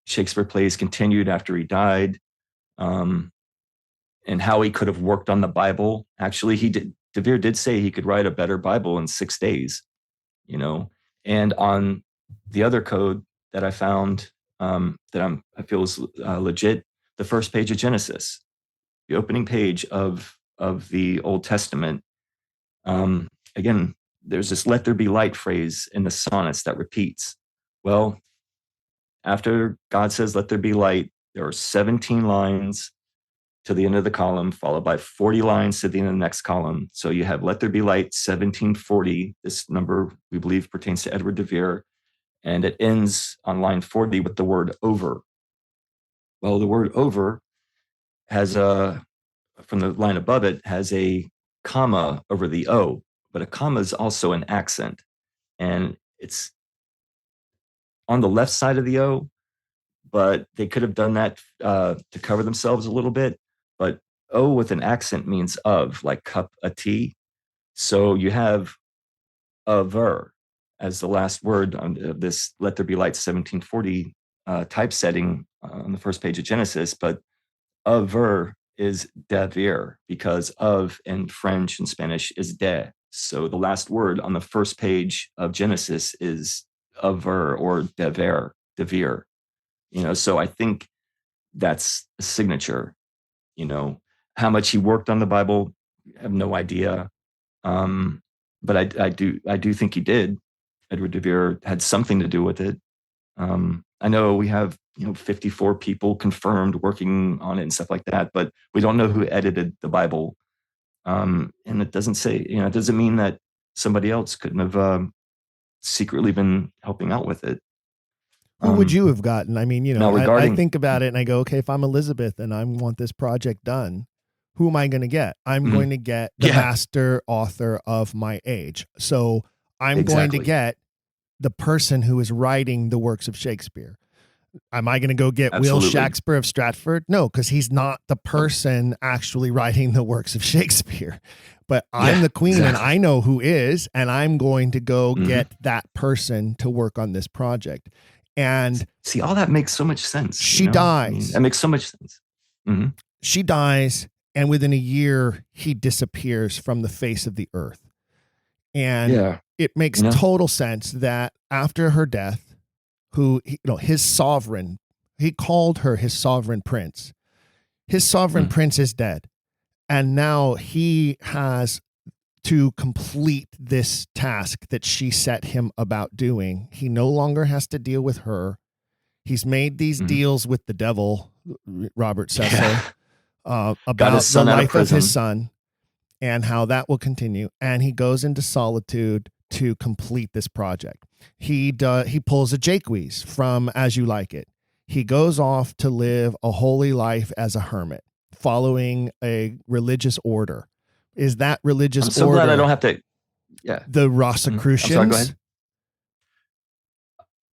[SPEAKER 4] Shakespeare plays continued after he died, and how he could have worked on the Bible. Actually, de Vere did say he could write a better Bible in 6 days, And on the other code that I found that I feel is legit, the first page of Genesis, the opening page of the Old Testament. Again, there's this "Let there be light" phrase in the sonnets that repeats. Well, after God says, let there be light, there are 17 lines to the end of the column, followed by 40 lines to the end of the next column. So you have let there be light, 1740. This number, we believe, pertains to Edward de Vere. And it ends on line 40 with the word over. Well, the word over has from the line above it, has a comma over the O, but a comma is also an accent. And it's on the left side of the O, but they could have done that to cover themselves a little bit. But O with an accent means of, like cup, a tea. So you have over as the last word on this let there be light 1740 typesetting on the first page of Genesis. But over is de Vere, because of in French and Spanish is de. So the last word on the first page of Genesis is over or de Vere. So I think that's a signature. How much he worked on the Bible, I have no idea. But I do think he did. Edward de Vere had something to do with it. I know we have 54 people confirmed working on it and stuff like that, but we don't know who edited the Bible. And it doesn't say, it doesn't mean that somebody else couldn't have secretly been helping out with it.
[SPEAKER 3] Who would you have gotten? I mean, I think about it and I go, okay, if I'm Elizabeth and I want this project done, who am I going to get? I'm going to get the master author of my age. So I'm going to get the person who is writing the works of Shakespeare. Am I going to go get Will Shakespeare of Stratford? No, because he's not the person actually writing the works of Shakespeare. But I'm the queen and I know who is, and I'm going to go get that person to work on this project. And
[SPEAKER 4] see, all that makes so much sense.
[SPEAKER 3] She dies.
[SPEAKER 4] That makes so much sense. Mm-hmm.
[SPEAKER 3] She dies, and within a year, he disappears from the face of the earth. And it makes total sense that after her death, his sovereign, he called her his sovereign prince. His sovereign prince is dead. And now he has to complete this task that she set him about doing. He no longer has to deal with her. He's made these deals with the devil, Robert Cecil, about the life of his son and how that will continue. And he goes into solitude to complete this project. He pulls a Jaques from As You Like It. He goes off to live a holy life as a hermit, following a religious order. Is that religious order?
[SPEAKER 4] I'm so glad I don't have to. Yeah.
[SPEAKER 3] The Rosicrucians?
[SPEAKER 4] I'm sorry, go ahead.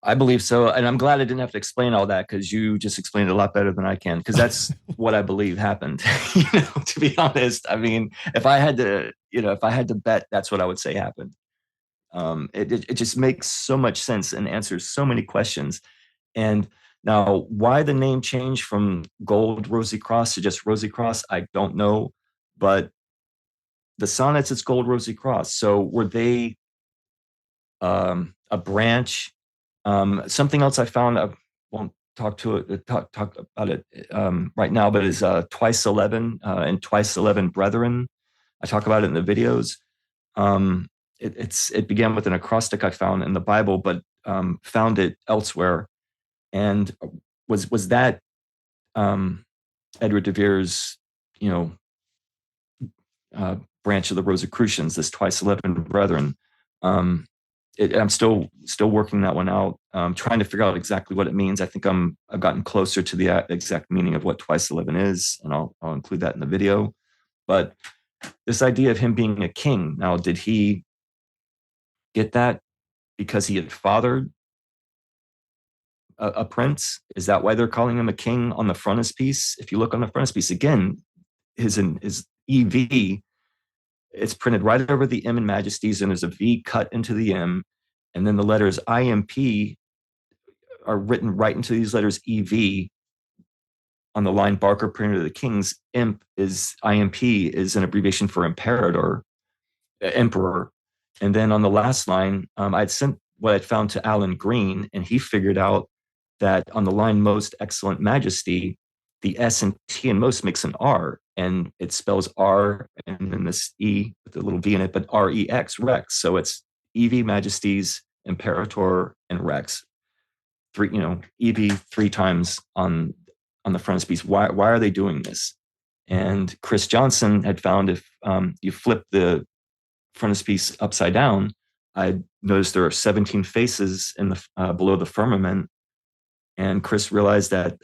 [SPEAKER 4] I believe so. And I'm glad I didn't have to explain all that, because you just explained it a lot better than I can, because that's what I believe happened. To be honest, I mean, if I had to bet, that's what I would say happened. It just makes so much sense and answers so many questions. And now, why the name change from Gold Rosy Cross to just Rosy Cross, I don't know. But the sonnets, it's Gold Rosy Cross. So were they a branch? Something else I found, I won't talk about it right now, but is Twice 11 and Twice 11 Brethren. I talk about it in the videos. It began with an acrostic I found in the Bible, but found it elsewhere. And was that Edward de Vere's, branch of the Rosicrucians, this Twice 11 Brethren? I'm still working that one out, trying to figure out exactly what it means. I think I've gotten closer to the exact meaning of what Twice 11 is, and I'll include that in the video. But this idea of him being a king, now, did he get that because he had fathered a prince? Is that why they're calling him a king on the frontispiece? If you look on the frontispiece again, his EV, it's printed right over the M in Majesties, and there's a V cut into the M, and then the letters IMP are written right into these letters EV on the line Barker printed of the Kings. IMP is an abbreviation for emperor. And then on the last line, I'd sent what I'd found to Alan Green, and he figured out that on the line Most Excellent Majesty, the S and T in most makes an R, and it spells R and then this E with a little V in it, but REX, Rex. So it's EV Majesties, Imperator, and Rex. EB 3 times on the frontispiece. Why are they doing this? And Chris Johnson had found if you flip the frontispiece upside down, I noticed there are 17 faces in the below the firmament. And Chris realized that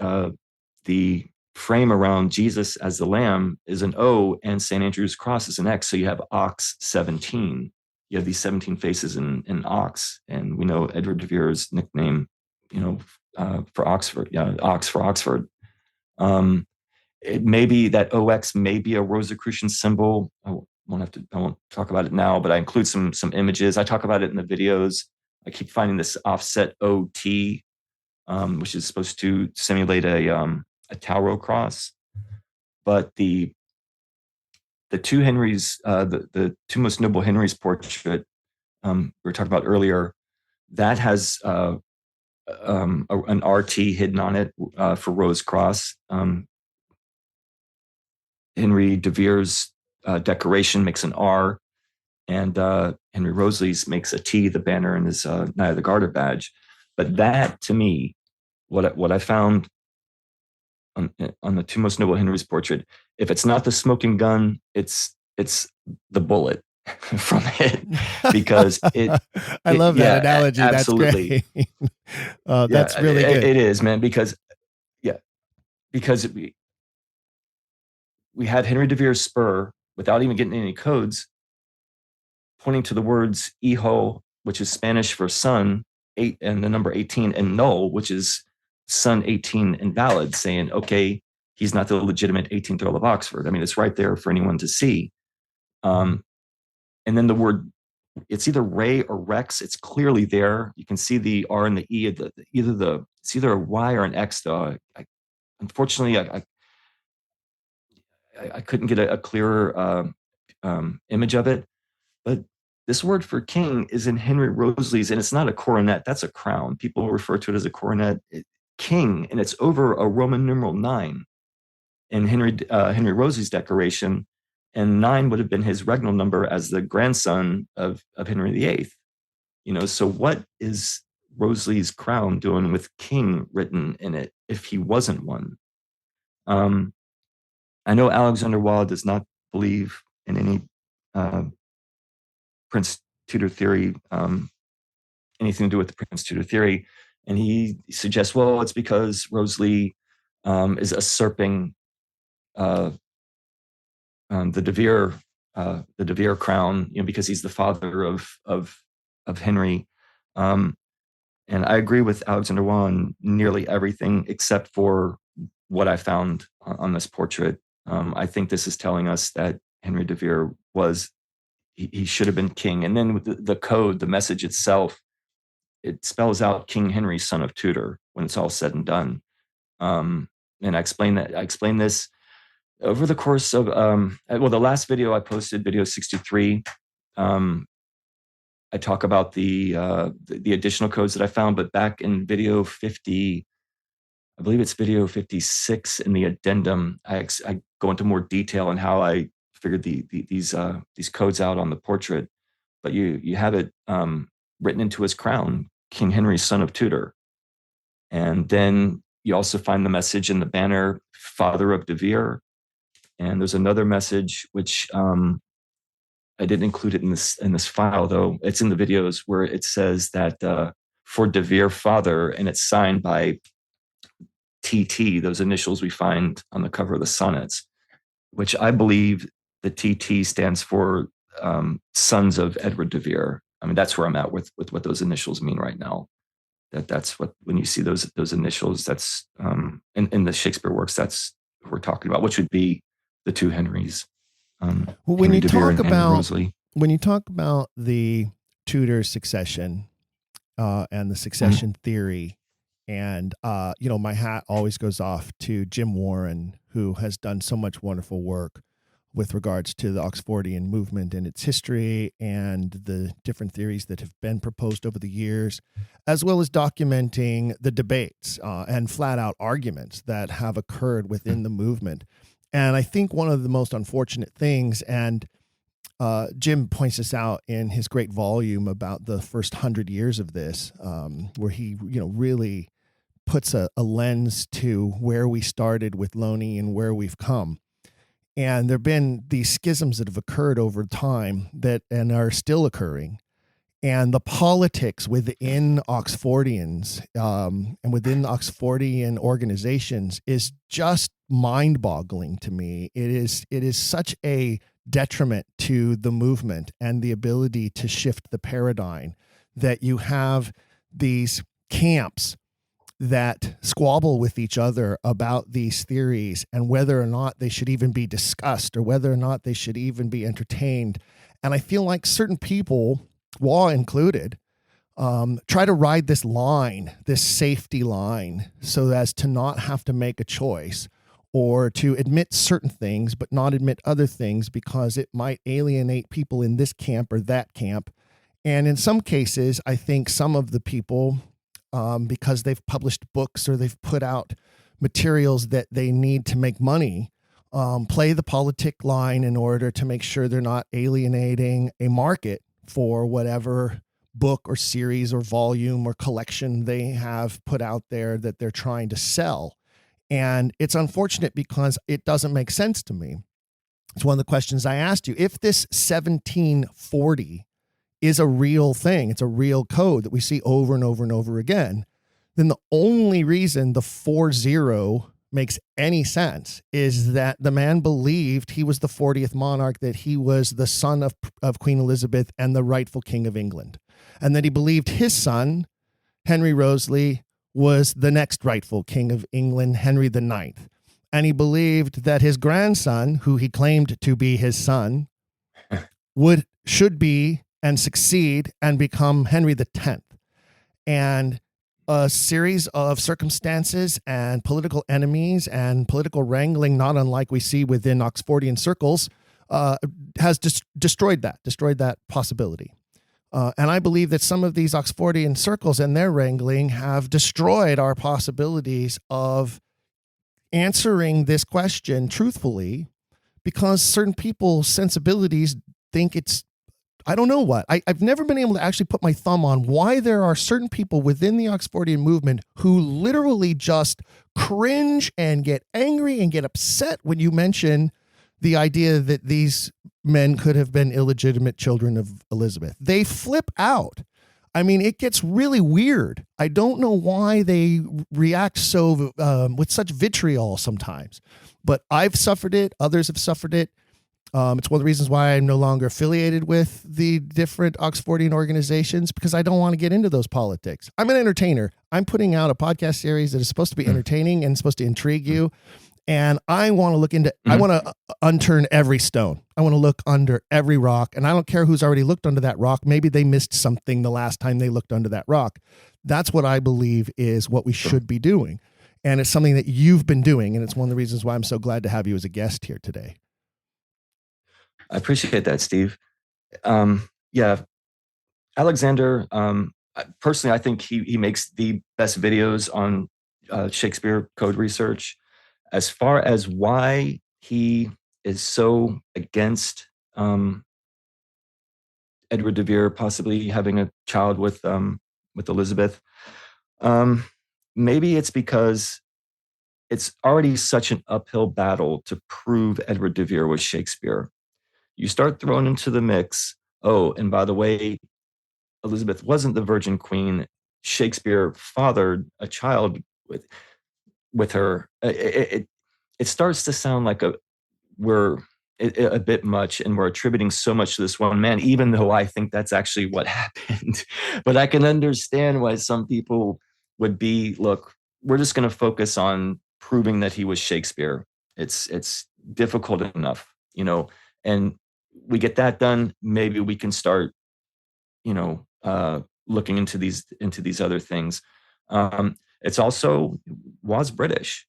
[SPEAKER 4] the frame around Jesus as the lamb is an O and St. Andrew's cross is an X. So you have Ox 17. You have these 17 faces in Ox. And we know Edward de Vere's nickname, for Oxford. Yeah, Ox for Oxford. It may be that OX may be a Rosicrucian symbol. I won't talk about it now, but I include some images. I talk about it in the videos. I keep finding this offset OT, which is supposed to simulate a Tauro cross. But the two Henrys, the two most noble Henrys portrait we were talking about earlier, that has an RT hidden on it for Rose Cross. Henry de Vere's decoration makes an R, and Henry Roseley's makes a T, the banner, and his Knight of the Garter badge. But that, to me, what I found on the two most noble Henrys portrait, if it's not the smoking gun, it's the bullet from it, because
[SPEAKER 3] I love that analogy.
[SPEAKER 4] Absolutely.
[SPEAKER 3] That's great. That's really good.
[SPEAKER 4] It is, man, because we had Henry de Vere's spur without even getting any codes, pointing to the words hijo, which is Spanish for son, 8, and the number 18, and null, which is son 18 invalid, saying, okay, he's not the legitimate 18th Earl of Oxford. I mean, it's right there for anyone to see. And then the word, it's either Ray or Rex. It's clearly there. You can see the R and the E. It's either a Y or an X, though. Unfortunately, I couldn't get a clearer image of it. But this word for king is in Henry Roseley's, and it's not a coronet. That's a crown. People refer to it as a coronet. King, and it's over a Roman numeral 9 in Henry Roseley's decoration. And 9 would have been his regnal number as the grandson of Henry VIII. So what is Roseley's crown doing with king written in it if he wasn't one? I know Alexander Waugh does not believe in any Prince Tudor theory, anything to do with the Prince Tudor theory. And he suggests, well, it's because Roseley is usurping the de Vere crown, because he's the father of Henry. And I agree with Alexander Waugh on nearly everything except for what I found on this portrait. I think this is telling us that Henry de Vere he should have been king. And then with the code, the message itself, it spells out King Henry, son of Tudor, when it's all said and done. And I explain this over the course of, the last video I posted, video 63, I talk about the additional codes that I found, but back in video 50, I believe it's video 56 in the addendum, I go into more detail on how I figured these codes out on the portrait. But you have it written into his crown, King Henry, son of Tudor. And then you also find the message in the banner, father of de Vere. And there's another message, which I didn't include it in this file, though. It's in the videos, where it says that for de Vere father, and it's signed by TT, those initials we find on the cover of the sonnets, which I believe the TT stands for sons of Edward de Vere. I mean, that's where I'm at with what those initials mean right now. That's what, when you see those initials, that's in the Shakespeare works, that's what we're talking about, which would be the two Henrys.
[SPEAKER 3] When you talk about the Tudor succession and the succession theory, and my hat always goes off to Jim Warren, who has done so much wonderful work with regards to the Oxfordian movement and its history and the different theories that have been proposed over the years, as well as documenting the debates and flat out arguments that have occurred within the movement. And I think one of the most unfortunate things, and Jim points this out in his great volume about the first 100 years of this, where he really puts a lens to where we started with Loney and where we've come. And there have been these schisms that have occurred over time and are still occurring. And the politics within Oxfordians and within Oxfordian organizations is just mind-boggling to me. It is such a detriment to the movement and the ability to shift the paradigm that you have these camps that squabble with each other about these theories and whether or not they should even be discussed or whether or not they should even be entertained. And I feel like certain people, Waugh included, try to ride this line, this safety line, so as to not have to make a choice or to admit certain things but not admit other things because it might alienate people in this camp or that camp. And in some cases, I think some of the people, because they've published books or they've put out materials that they need to make money, play the politic line in order to make sure they're not alienating a market for whatever book or series or volume or collection they have put out there that they're trying to sell. And it's unfortunate because it doesn't make sense to me. It's one of the questions I asked you. If this 1740 is a real thing, it's a real code that we see over and over and over again, then the only reason the 40 makes any sense is that the man believed he was the 40th monarch, that he was the son of Queen Elizabeth and the rightful king of England, and that he believed his son, Henry Wriothesley, was the next rightful king of England, Henry IX. And he believed that his grandson, who he claimed to be his son, should be and succeed and become Henry X. And a series of circumstances and political enemies and political wrangling, not unlike we see within Oxfordian circles, has destroyed that possibility. And I believe that some of these Oxfordian circles and their wrangling have destroyed our possibilities of answering this question truthfully, because certain people's sensibilities think it's, I don't know what. I've never been able to actually put my thumb on why there are certain people within the Oxfordian movement who literally just cringe and get angry and get upset when you mention the idea that these men could have been illegitimate children of Elizabeth. They flip out. I mean, it gets really weird. I don't know why they react so with such vitriol sometimes, but I've suffered it. Others have suffered it. It's one of the reasons why I'm no longer affiliated with the different Oxfordian organizations, because I don't want to get into those politics. I'm an entertainer. I'm putting out a podcast series that is supposed to be entertaining and supposed to intrigue you. And I want to look into, I want to unturn every stone. I want to look under every rock. And I don't care who's already looked under that rock. Maybe they missed something the last time they looked under that rock. That's what I believe is what we should be doing. And it's something that you've been doing. And it's one of the reasons why I'm so glad to have you as a guest here today.
[SPEAKER 4] I appreciate that, Steve. Yeah, Alexander, personally, I think he makes the best videos on Shakespeare code research. As far as why he is so against Edward de Vere possibly having a child with Elizabeth, maybe it's because it's already such an uphill battle to prove Edward de Vere was Shakespeare. You start throwing into the mix, oh, and by the way, Elizabeth wasn't the Virgin Queen. Shakespeare fathered a child with her. It starts to sound like we're a bit much, and we're attributing so much to this one man, even though I think that's actually what happened. But I can understand why some people would be, look, we're just going to focus on proving that he was Shakespeare. It's difficult enough, and we get that done. Maybe we can start, looking into these other things. It's also was British,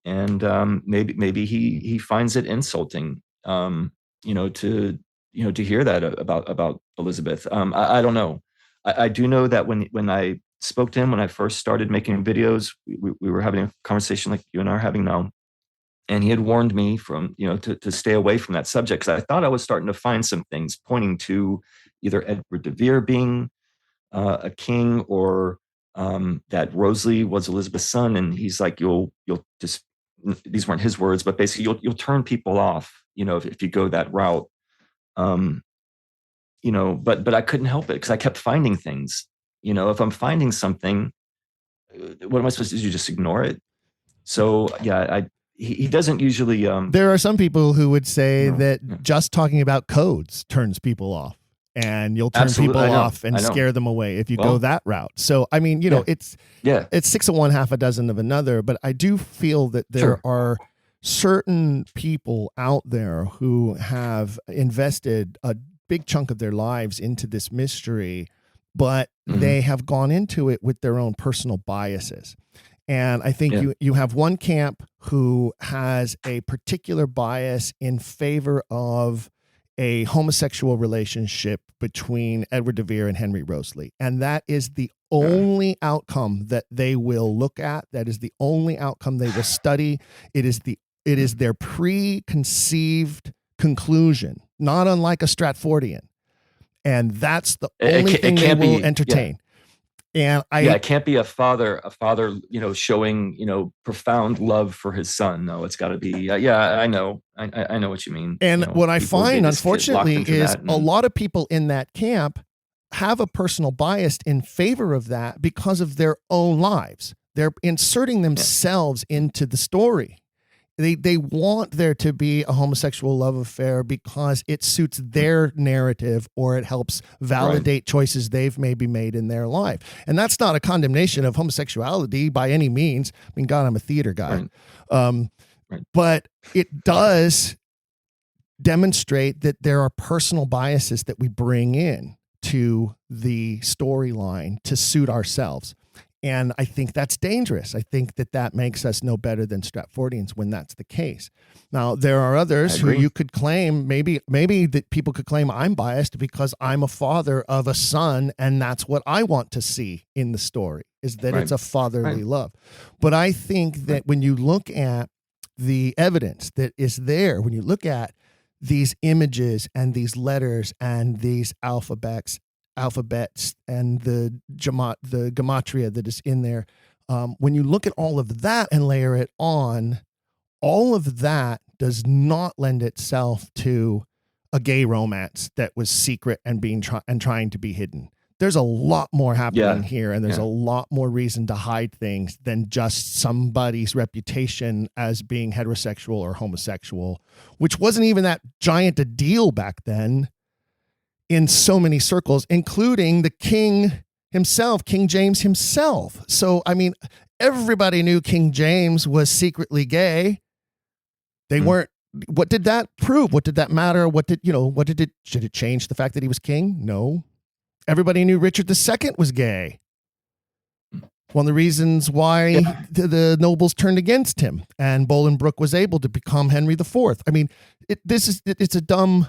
[SPEAKER 4] and maybe he finds it insulting, to hear that about Elizabeth. I don't know. I do know that when I spoke to him, when I first started making videos, we were having a conversation like you and I are having now, and he had warned me from to stay away from that subject, because I thought I was starting to find some things pointing to either Edward de Vere being a king, or that Rosalie was Elizabeth's son, and he's like, you'll just, these weren't his words, but basically you'll turn people off, if you go that route. But I couldn't help it because I kept finding things. If I'm finding something, what am I supposed to do? Just ignore it? So yeah, he doesn't usually.
[SPEAKER 3] There are some people who would say that just talking about codes turns people off, and you'll turn people off and scare them away if you go that route. So I mean, it's 6 of one, half a dozen of another. But I do feel that there are certain people out there who have invested a big chunk of their lives into this mystery, but they have gone into it with their own personal biases. And I think you have one camp who has a particular bias in favor of a homosexual relationship between Edward de Vere and Henry Rosalie. And that is the only outcome that they will look at. That is the only outcome they will study. It is their preconceived conclusion, not unlike a Stratfordian. And that's the only thing they will entertain. And
[SPEAKER 4] it can't be a father, showing, profound love for his son. No, it's got to be, I know what you mean.
[SPEAKER 3] And what I find, unfortunately, is a lot of people in that camp have a personal bias in favor of that because of their own lives. They're inserting themselves into the story. They want there to be a homosexual love affair because it suits their narrative or it helps validate choices they've maybe made in their life. And that's not a condemnation of homosexuality by any means. I mean, God, I'm a theater guy. But it does demonstrate that there are personal biases that we bring in to the storyline to suit ourselves. And I think that's dangerous. I think that makes us no better than Stratfordians when that's the case. Now, there are others who you could claim, maybe that people could claim I'm biased because I'm a father of a son, and that's what I want to see in the story, is that it's a fatherly love. But I think that when you look at the evidence that is there, when you look at these images and these letters and these alphabets and the gematria that is in there, when you look at all of that and layer it on, all of that does not lend itself to a gay romance that was secret and trying to be hidden. There's a lot more happening here, and there's a lot more reason to hide things than just somebody's reputation as being heterosexual or homosexual, which wasn't even that giant a deal back then in so many circles, including the king himself, King James himself. So, I mean, everybody knew King James was secretly gay. They weren't. What did that prove? What did that matter? Should it change the fact that he was king? No. Everybody knew Richard II was gay. One of the reasons why the nobles turned against him, and Bolingbroke was able to become Henry IV. I mean, it's a dumb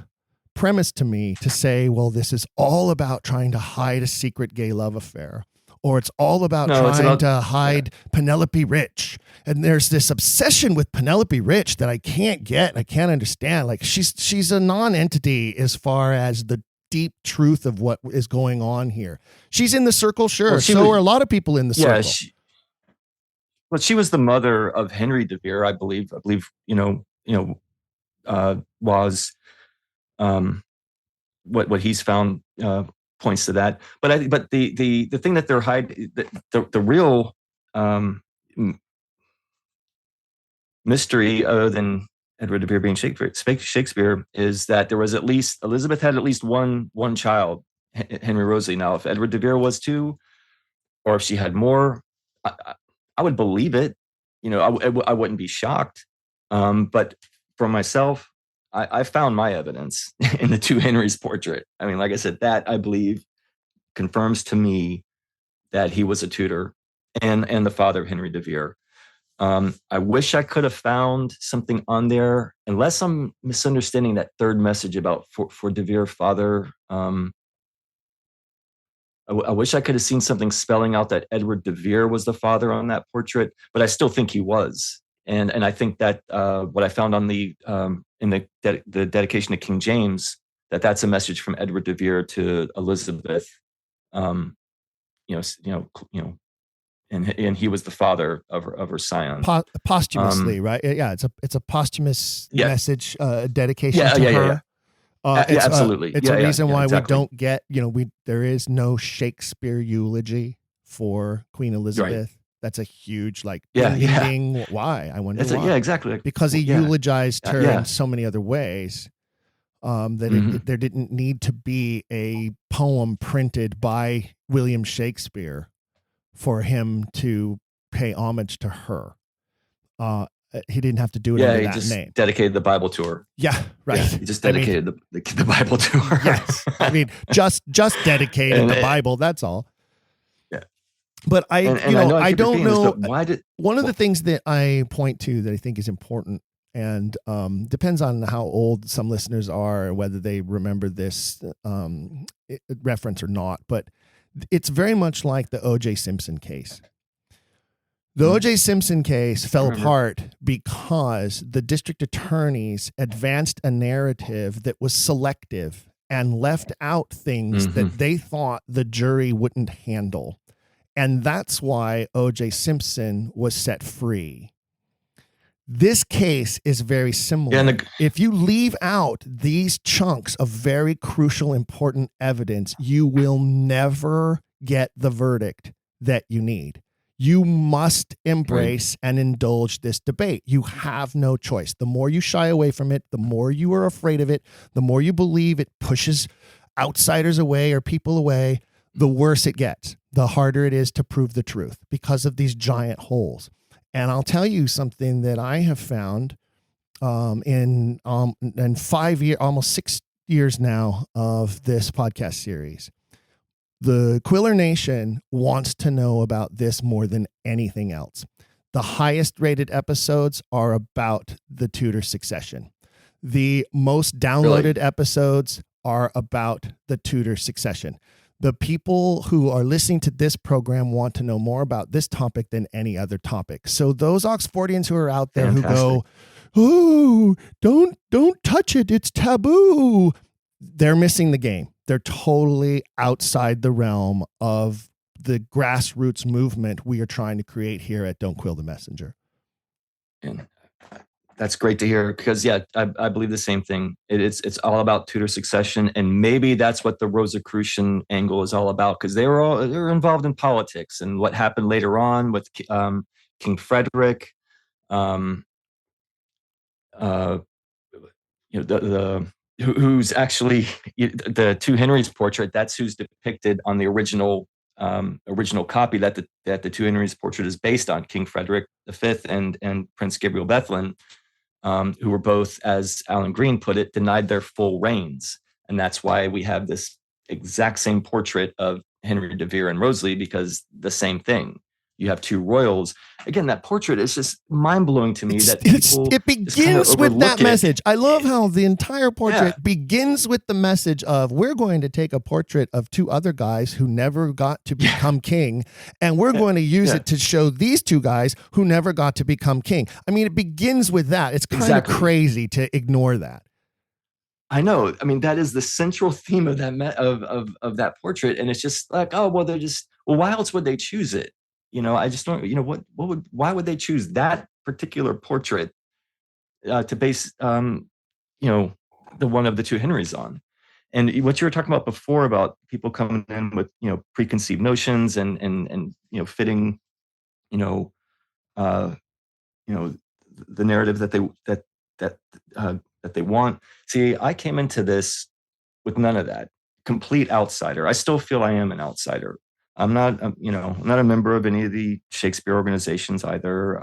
[SPEAKER 3] premise to me to say, well, this is all about trying to hide a secret gay love affair, or it's all about trying to hide Penelope Rich. And there's this obsession with Penelope Rich that I can't get. I can't understand. Like she's a non-entity as far as the deep truth of what is going on here. She's in the circle, sure. Well, so are a lot of people in the circle.
[SPEAKER 4] She was the mother of Henry de Vere, I believe. Was what he's found points to that. But the thing that they're hiding, the real mystery, other than Edward de Vere being Shakespeare, is that there was Elizabeth had at least one child, Henry Rosalie. Now, if Edward de Vere was two, or if she had more, I would believe it. I wouldn't be shocked. But for myself, I found my evidence in the two Henrys portrait. I mean, like I said, that I believe confirms to me that he was a tutor and the father of Henry de Vere. I wish I could have found something on there, unless I'm misunderstanding that third message about for de Vere father. I wish I could have seen something spelling out that Edward de Vere was the father on that portrait, but I still think he was. And I think that what I found on the in the dedication to King James, that's a message from Edward de Vere to Elizabeth. and he was the father of her scion.
[SPEAKER 3] Posthumously, right? Yeah, it's a posthumous message, dedication to her.
[SPEAKER 4] Absolutely.
[SPEAKER 3] It's a reason why exactly. We don't get, there is no Shakespeare eulogy for Queen Elizabeth. Right. That's a huge ding. Why? I wonder why.
[SPEAKER 4] Exactly.
[SPEAKER 3] Because he eulogized her in so many other ways. That there didn't need to be a poem printed by William Shakespeare for him to pay homage to her. He didn't have to do it under that
[SPEAKER 4] just
[SPEAKER 3] name.
[SPEAKER 4] Dedicated the Bible to her.
[SPEAKER 3] Yeah, right.
[SPEAKER 4] Yeah, he just dedicated the Bible to her.
[SPEAKER 3] Yes, I mean just dedicated the Bible. That's all.
[SPEAKER 4] Yeah,
[SPEAKER 3] but I don't know. One of the things that I point to that I think is important, and depends on how old some listeners are and whether they remember this reference or not, but it's very much like the O.J. Simpson case. The O.J. Simpson case fell apart because the district attorneys advanced a narrative that was selective and left out things that they thought the jury wouldn't handle. And that's why O.J. Simpson was set free. This case is very similar. If you leave out these chunks of very crucial, important evidence, you will never get the verdict that you need. You must embrace and indulge this debate. You have no choice. The more you shy away from it, the more you are afraid of it, the more you believe it pushes outsiders away or people away, the worse it gets. The harder it is to prove the truth because of these giant holes. And I'll tell you something that I have found in 5 years, almost 6 years now of this podcast series. The Quiller Nation wants to know about this more than anything else. The highest rated episodes are about the Tudor succession. The most downloaded episodes are about the Tudor succession. The people who are listening to this program want to know more about this topic than any other topic. So those Oxfordians who are out there who go, "Oh, don't touch it, it's taboo," they're missing the game. They're totally outside the realm of the grassroots movement we are trying to create here at Don't Quill the Messenger.
[SPEAKER 4] And that's great to hear because, I believe the same thing. It's all about Tudor succession, and maybe that's what the Rosicrucian angle is all about because they're involved in politics and what happened later on with King Frederick. Who's actually the two Henrys portrait? That's who's depicted on the original copy that the two Henrys portrait is based on. King Frederick V and Prince Gabriel Bethlen, who were both, as Alan Green put it, denied their full reigns, and that's why we have this exact same portrait of Henry de Vere and Rosalie because the same thing. You have two royals. Again, that portrait is just mind-blowing to me.
[SPEAKER 3] It begins with that message. I love how the entire portrait begins with the message of we're going to take a portrait of two other guys who never got to become king, and we're going to use it to show these two guys who never got to become king. I mean, it begins with that. It's kind of crazy to ignore that.
[SPEAKER 4] I know. I mean, that is the central theme of that of that portrait, and it's just like, why else would they choose it? I just don't, why would they choose that particular portrait to base, the one of the two Henrys on? And what you were talking about before about people coming in with, preconceived notions and fitting, the narrative that they want. See, I came into this with none of that. Complete outsider. I still feel I am an outsider. I'm not, I'm not a member of any of the Shakespeare organizations either.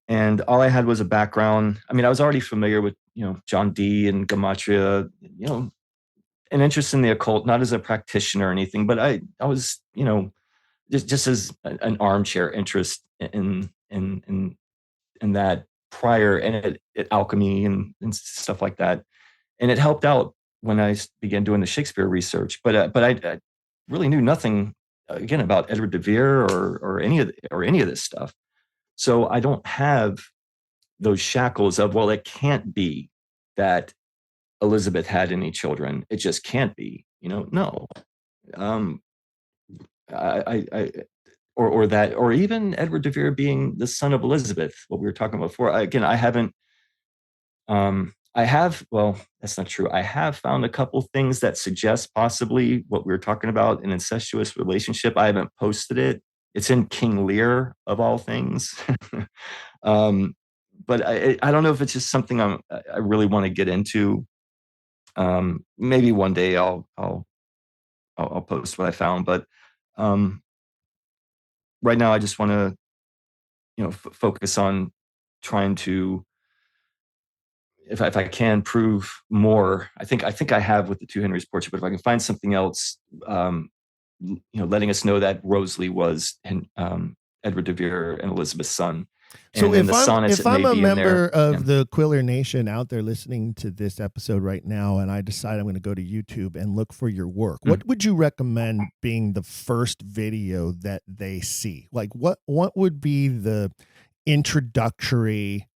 [SPEAKER 4] And all I had was a background. I mean, I was already familiar with, John Dee and Guarnaccia, an interest in the occult, not as a practitioner or anything, but I was, just as an armchair interest in that prior and at alchemy and stuff like that. And it helped out when I began doing the Shakespeare research, but I really knew nothing again about Edward de Vere or any of this stuff. So I don't have those shackles of, well, it can't be that Elizabeth had any children. It just can't be, no. or even Edward de Vere being the son of Elizabeth, what we were talking about before. Again, I haven't. That's not true. I have found a couple things that suggest possibly what we were talking about, an incestuous relationship. I haven't posted it. It's in King Lear of all things. But I don't know if it's just something I really want to get into. Maybe one day I'll post what I found, but right now I just want to, focus on trying to, if I can prove more. I think I have with the two Henrys portrait, but if I can find something else, letting us know that Rosalie was Edward de Vere and Elizabeth's son.
[SPEAKER 3] So if I'm a member of the Quiller Nation out there listening to this episode right now, and I decide I'm going to go to YouTube and look for your work, what would you recommend being the first video that they see? Like what would be the introductory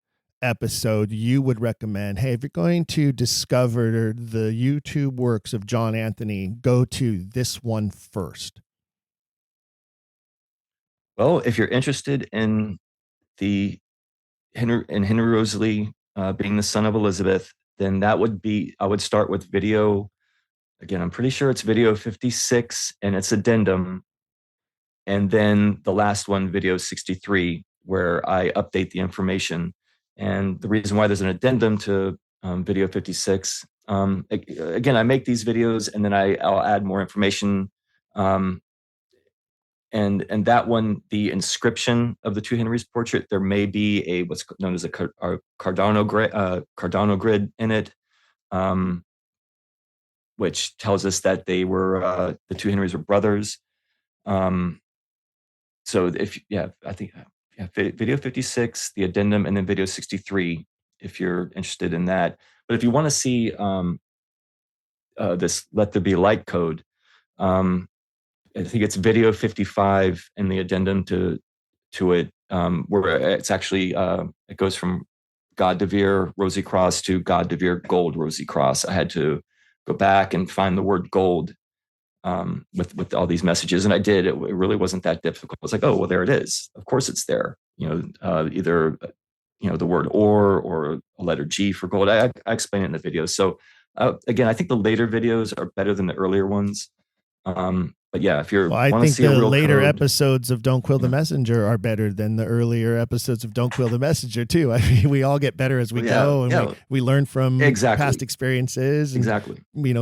[SPEAKER 3] episode you would recommend? Hey, if you're going to discover the YouTube works of John Anthony, go to this one first.
[SPEAKER 4] Well, if you're interested in Henry Rosalie being the son of Elizabeth, then I would start with video. Again, I'm pretty sure it's video 56 and its addendum. And then the last one, video 63, where I update the information. And the reason why there's an addendum to video 56, again, I make these videos and then I'll add more information. And that one, the inscription of the two Henrys portrait, there may be what's known as a Cardano grid in it, which tells us that they were the two Henrys were brothers. So I think video 56, the addendum, and then video 63, if you're interested in that. But if you want to see this "Let There Be Light" code, I think it's video 55 and the addendum to it, where it's actually it goes from God de Vere Rosy Cross to God de Vere Gold Rosy Cross. I had to go back and find the word gold with all these messages, and I did. It really wasn't that difficult. I was like, oh well, there it is. Of course, it's there. Either the word or a letter G for gold. I explain it in the video. So again, I think the later videos are better than the earlier ones. But yeah, if you're,
[SPEAKER 3] I think the later episodes of Don't Quill the Messenger are better than the earlier episodes of Don't Quill the Messenger too. I mean, we all get better as we go, and we learn from past experiences. And, we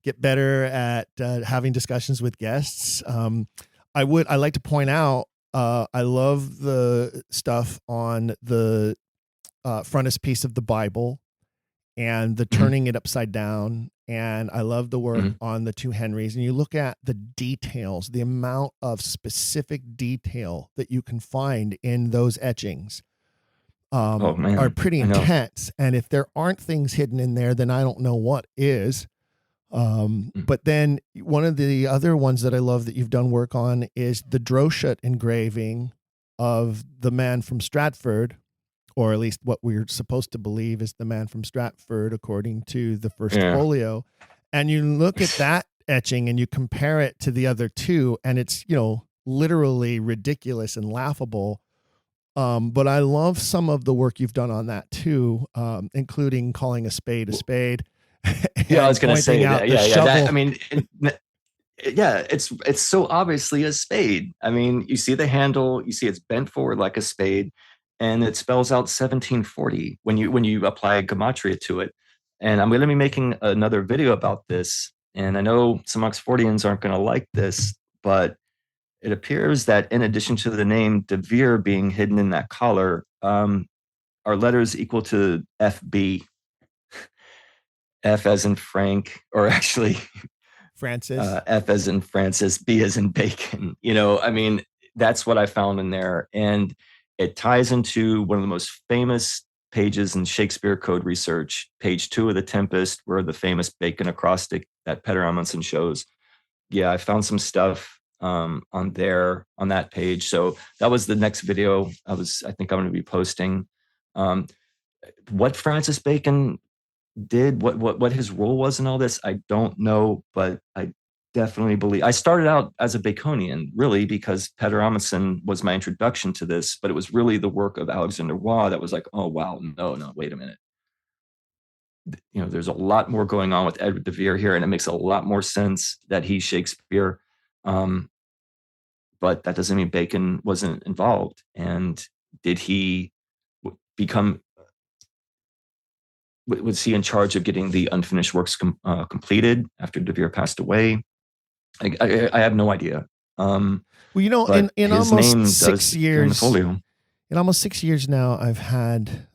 [SPEAKER 3] get better at having discussions with guests. I like to point out, I love the stuff on the frontispiece of the Bible and the turning it upside down. And I love the work on the two Henrys. And you look at the details, the amount of specific detail that you can find in those etchings are pretty intense. And if there aren't things hidden in there, then I don't know what is. But then one of the other ones that I love that you've done work on is the Droschet engraving of the man from Stratford, or at least what we're supposed to believe is the man from Stratford, according to the first folio. And you look at that etching and you compare it to the other two, and it's, literally ridiculous and laughable. But I love some of the work you've done on that too, including calling a spade a spade.
[SPEAKER 4] Yeah, I was going to say that. It's so obviously a spade. I mean, you see the handle, you see it's bent forward like a spade. And it spells out 1740 when you apply gematria to it. And I'm going to be making another video about this. And I know some Oxfordians aren't going to like this, but it appears that in addition to the name de Vere being hidden in that collar, are letters equal to FB. F as in Frank, or actually
[SPEAKER 3] Francis.
[SPEAKER 4] F as in Francis, B as in Bacon. That's what I found in there. And it ties into one of the most famous pages in Shakespeare Code research, page 2 of The Tempest, where the famous Bacon acrostic that Peter Amundsen shows. Yeah, I found some stuff on that page. So that was the next video I think I'm going to be posting. What Francis Bacon did, what his role was in all this, I don't know, but definitely believe. I started out as a Baconian, really, because Peter Amundsen was my introduction to this, but it was really the work of Alexander Waugh that was like, oh, wow, no, wait a minute. There's a lot more going on with Edward de Vere here, and it makes a lot more sense that he's Shakespeare. But that doesn't mean Bacon wasn't involved. And did he was he in charge of getting the unfinished works completed after de Vere passed away? I have no idea.
[SPEAKER 3] Well, in almost 6 years, in almost 6 years now, I've had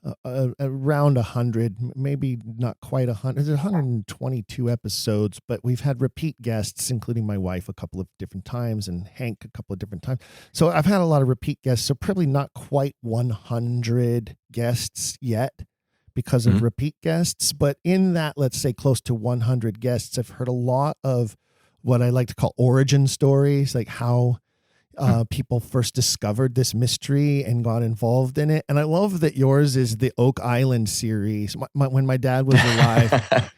[SPEAKER 3] around 100, maybe not quite 100. There's 122 episodes, but we've had repeat guests, including my wife a couple of different times and Henke a couple of different times. So I've had a lot of repeat guests. So probably not quite 100 guests yet because of repeat guests. But in that, let's say close to 100 guests, I've heard a lot of what I like to call origin stories, like how people first discovered this mystery and got involved in it. And I love that yours is the Oak Island series. When my dad was alive,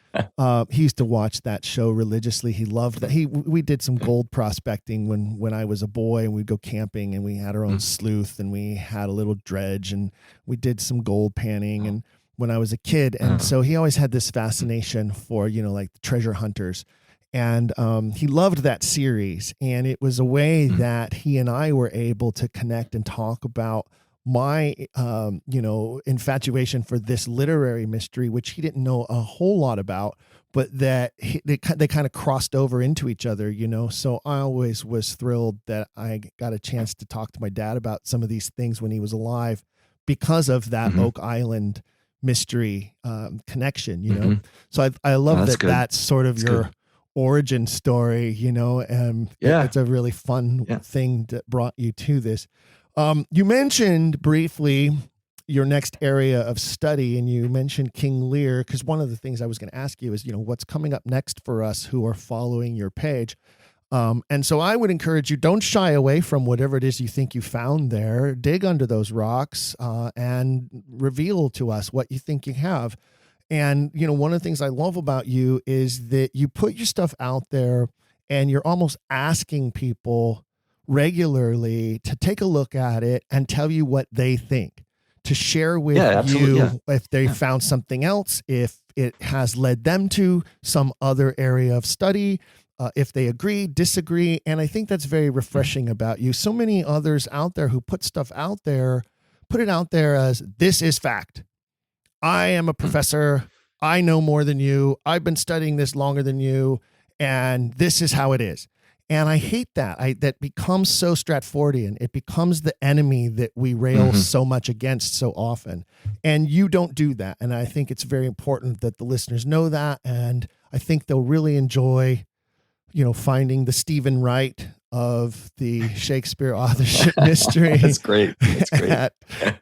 [SPEAKER 3] he used to watch that show religiously. He loved that. We did some gold prospecting when I was a boy, and we'd go camping, and we had our own sleuth, and we had a little dredge, and we did some gold panning. And when I was a kid, and so he always had this fascination for, like the treasure hunters. And he loved that series, and it was a way that he and I were able to connect and talk about my, infatuation for this literary mystery, which he didn't know a whole lot about, but that they kind of crossed over into each other, So I always was thrilled that I got a chance to talk to my dad about some of these things when he was alive because of that Oak Island mystery connection, So I love that. Good. That's sort of your origin story, it's a really fun thing that brought you to this. You mentioned briefly your next area of study, and you mentioned King Lear, because one of the things I was going to ask you is, what's coming up next for us who are following your page. And so I would encourage you, don't shy away from whatever it is you think you found there. Dig under those rocks and reveal to us what you think you have. And, one of the things I love about you is that you put your stuff out there and you're almost asking people regularly to take a look at it and tell you what they think, to share with you if they found something else, if it has led them to some other area of study, if they agree, disagree. And I think that's very refreshing about you. So many others out there who put stuff out there, put it out there as this is fact. I am a professor. I know more than you. I've been studying this longer than you, and this is how it is. And I hate that. That becomes so Stratfordian. It becomes the enemy that we rail so much against so often. And you don't do that. And I think it's very important that the listeners know that. And I think they'll really enjoy, finding the Stephen Wright of the Shakespeare authorship mystery.
[SPEAKER 4] That's great.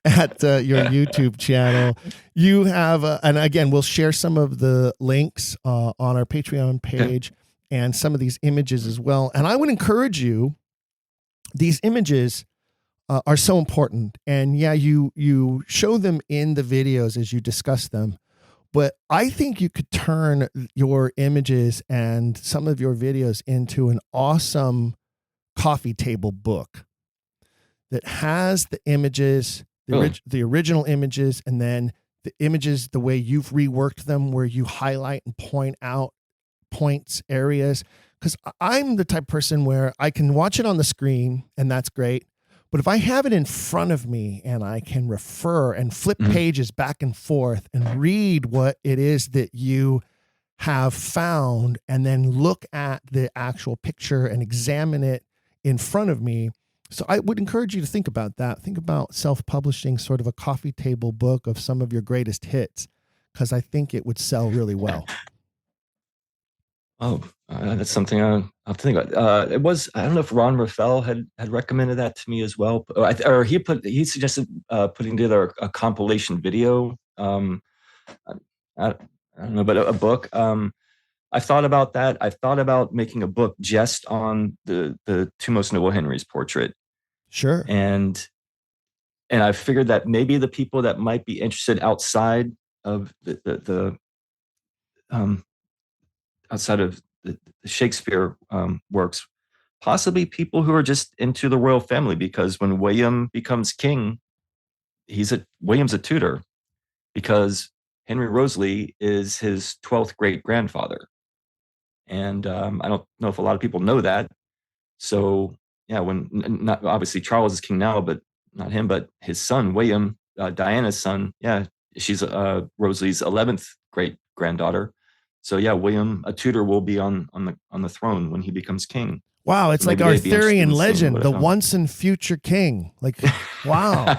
[SPEAKER 3] at your YouTube channel. You have, and again, we'll share some of the links on our Patreon page and some of these images as well. And I would encourage you, these images are so important. And you show them in the videos as you discuss them. But I think you could turn your images and some of your videos into an awesome coffee table book that has the images, the original images, and then the images, the way you've reworked them, where you highlight and point out points, areas. Because I'm the type of person where I can watch it on the screen, and that's great. But if I have it in front of me and I can refer and flip pages back and forth and read what it is that you have found, and then look at the actual picture and examine it in front of me. So I would encourage you to think about that. Think about self-publishing sort of a coffee table book of some of your greatest hits, because I think it would sell really well.
[SPEAKER 4] That's something I'll have to think about. It was, I don't know if Ron Raffel had recommended that to me as well, or he suggested putting together a compilation video. I don't know, but a book. I thought about that. I thought about making a book just on the two most noble Henrys portrait.
[SPEAKER 3] Sure.
[SPEAKER 4] And I figured that maybe the people that might be interested outside of outside of the Shakespeare works, possibly people who are just into the royal family, because when William becomes king, William's a tutor, because Henry Wriothesley is his 12th great grandfather. And I don't know if a lot of people know that. So yeah, when not obviously Charles is king now, but not him, but his son William, Diana's son. Yeah, she's Wriothesley's 11th great granddaughter. So yeah, William, a tutor, will be on the throne when he becomes king.
[SPEAKER 3] Wow, it's like Arthurian legend, the once and future king. Like, wow.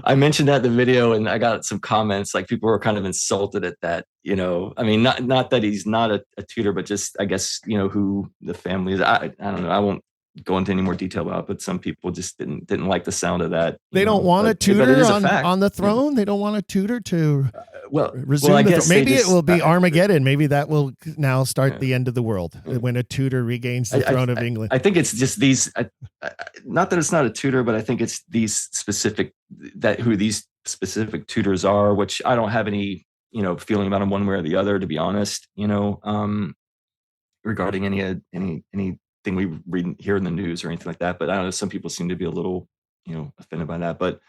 [SPEAKER 4] I mentioned that in the video, and I got some comments. Like, people were kind of insulted at that. You know, I mean, not that he's not a tutor, but just, I guess, you know, who the family is. I don't know. I won't go into any more detail about it, but some people just didn't like the sound of that.
[SPEAKER 3] They don't want a tutor on the throne. They don't want a tutor to resume the throne. Maybe it will be Armageddon. Maybe that will now start the end of the world when a tutor regains the throne of England.
[SPEAKER 4] I think it's just these. Not that it's not a tutor, but I think it's these specific who these specific tutors are, which I don't have any feeling about them one way or the other, to be honest. Regarding anything we read here in the news or anything like that. But I don't know, some people seem to be a little, offended by that. But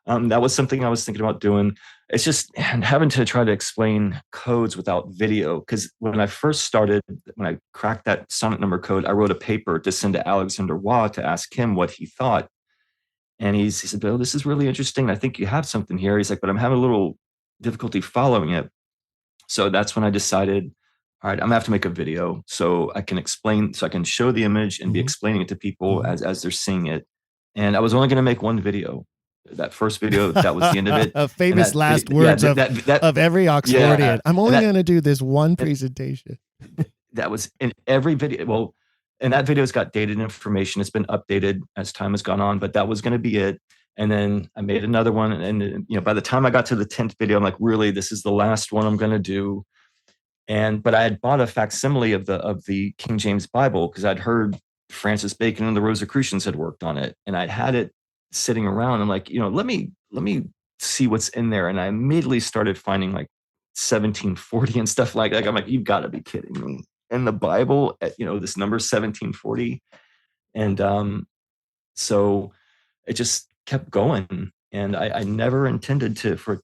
[SPEAKER 4] that was something I was thinking about doing. It's just having to try to explain codes without video. Because when I first started, when I cracked that sonnet number code, I wrote a paper to send to Alexander Waugh to ask him what he thought. And he said, Bill, this is really interesting. I think you have something here. He's like, but I'm having a little difficulty following it. So that's when I decided, all right, I'm gonna have to make a video so I can explain, so I can show the image and be explaining it to people as they're seeing it. And I was only gonna make one video. That first video, that was the end of it.
[SPEAKER 3] Famous last words of every Oxfordian. Yeah, I'm only gonna do this one presentation.
[SPEAKER 4] That was in every video. Well, and that video's got dated information. It's been updated as time has gone on, but that was gonna be it. And then I made another one. And by the time I got to the 10th video, I'm like, really, this is the last one I'm gonna do. But I had bought a facsimile of the King James Bible because I'd heard Francis Bacon and the Rosicrucians had worked on it, and I'd had it sitting around. I'm like, let me see what's in there, and I immediately started finding like 1740 and stuff like that. I'm like, you've got to be kidding me! In the Bible, at this number 1740, and so it just kept going, and I never intended to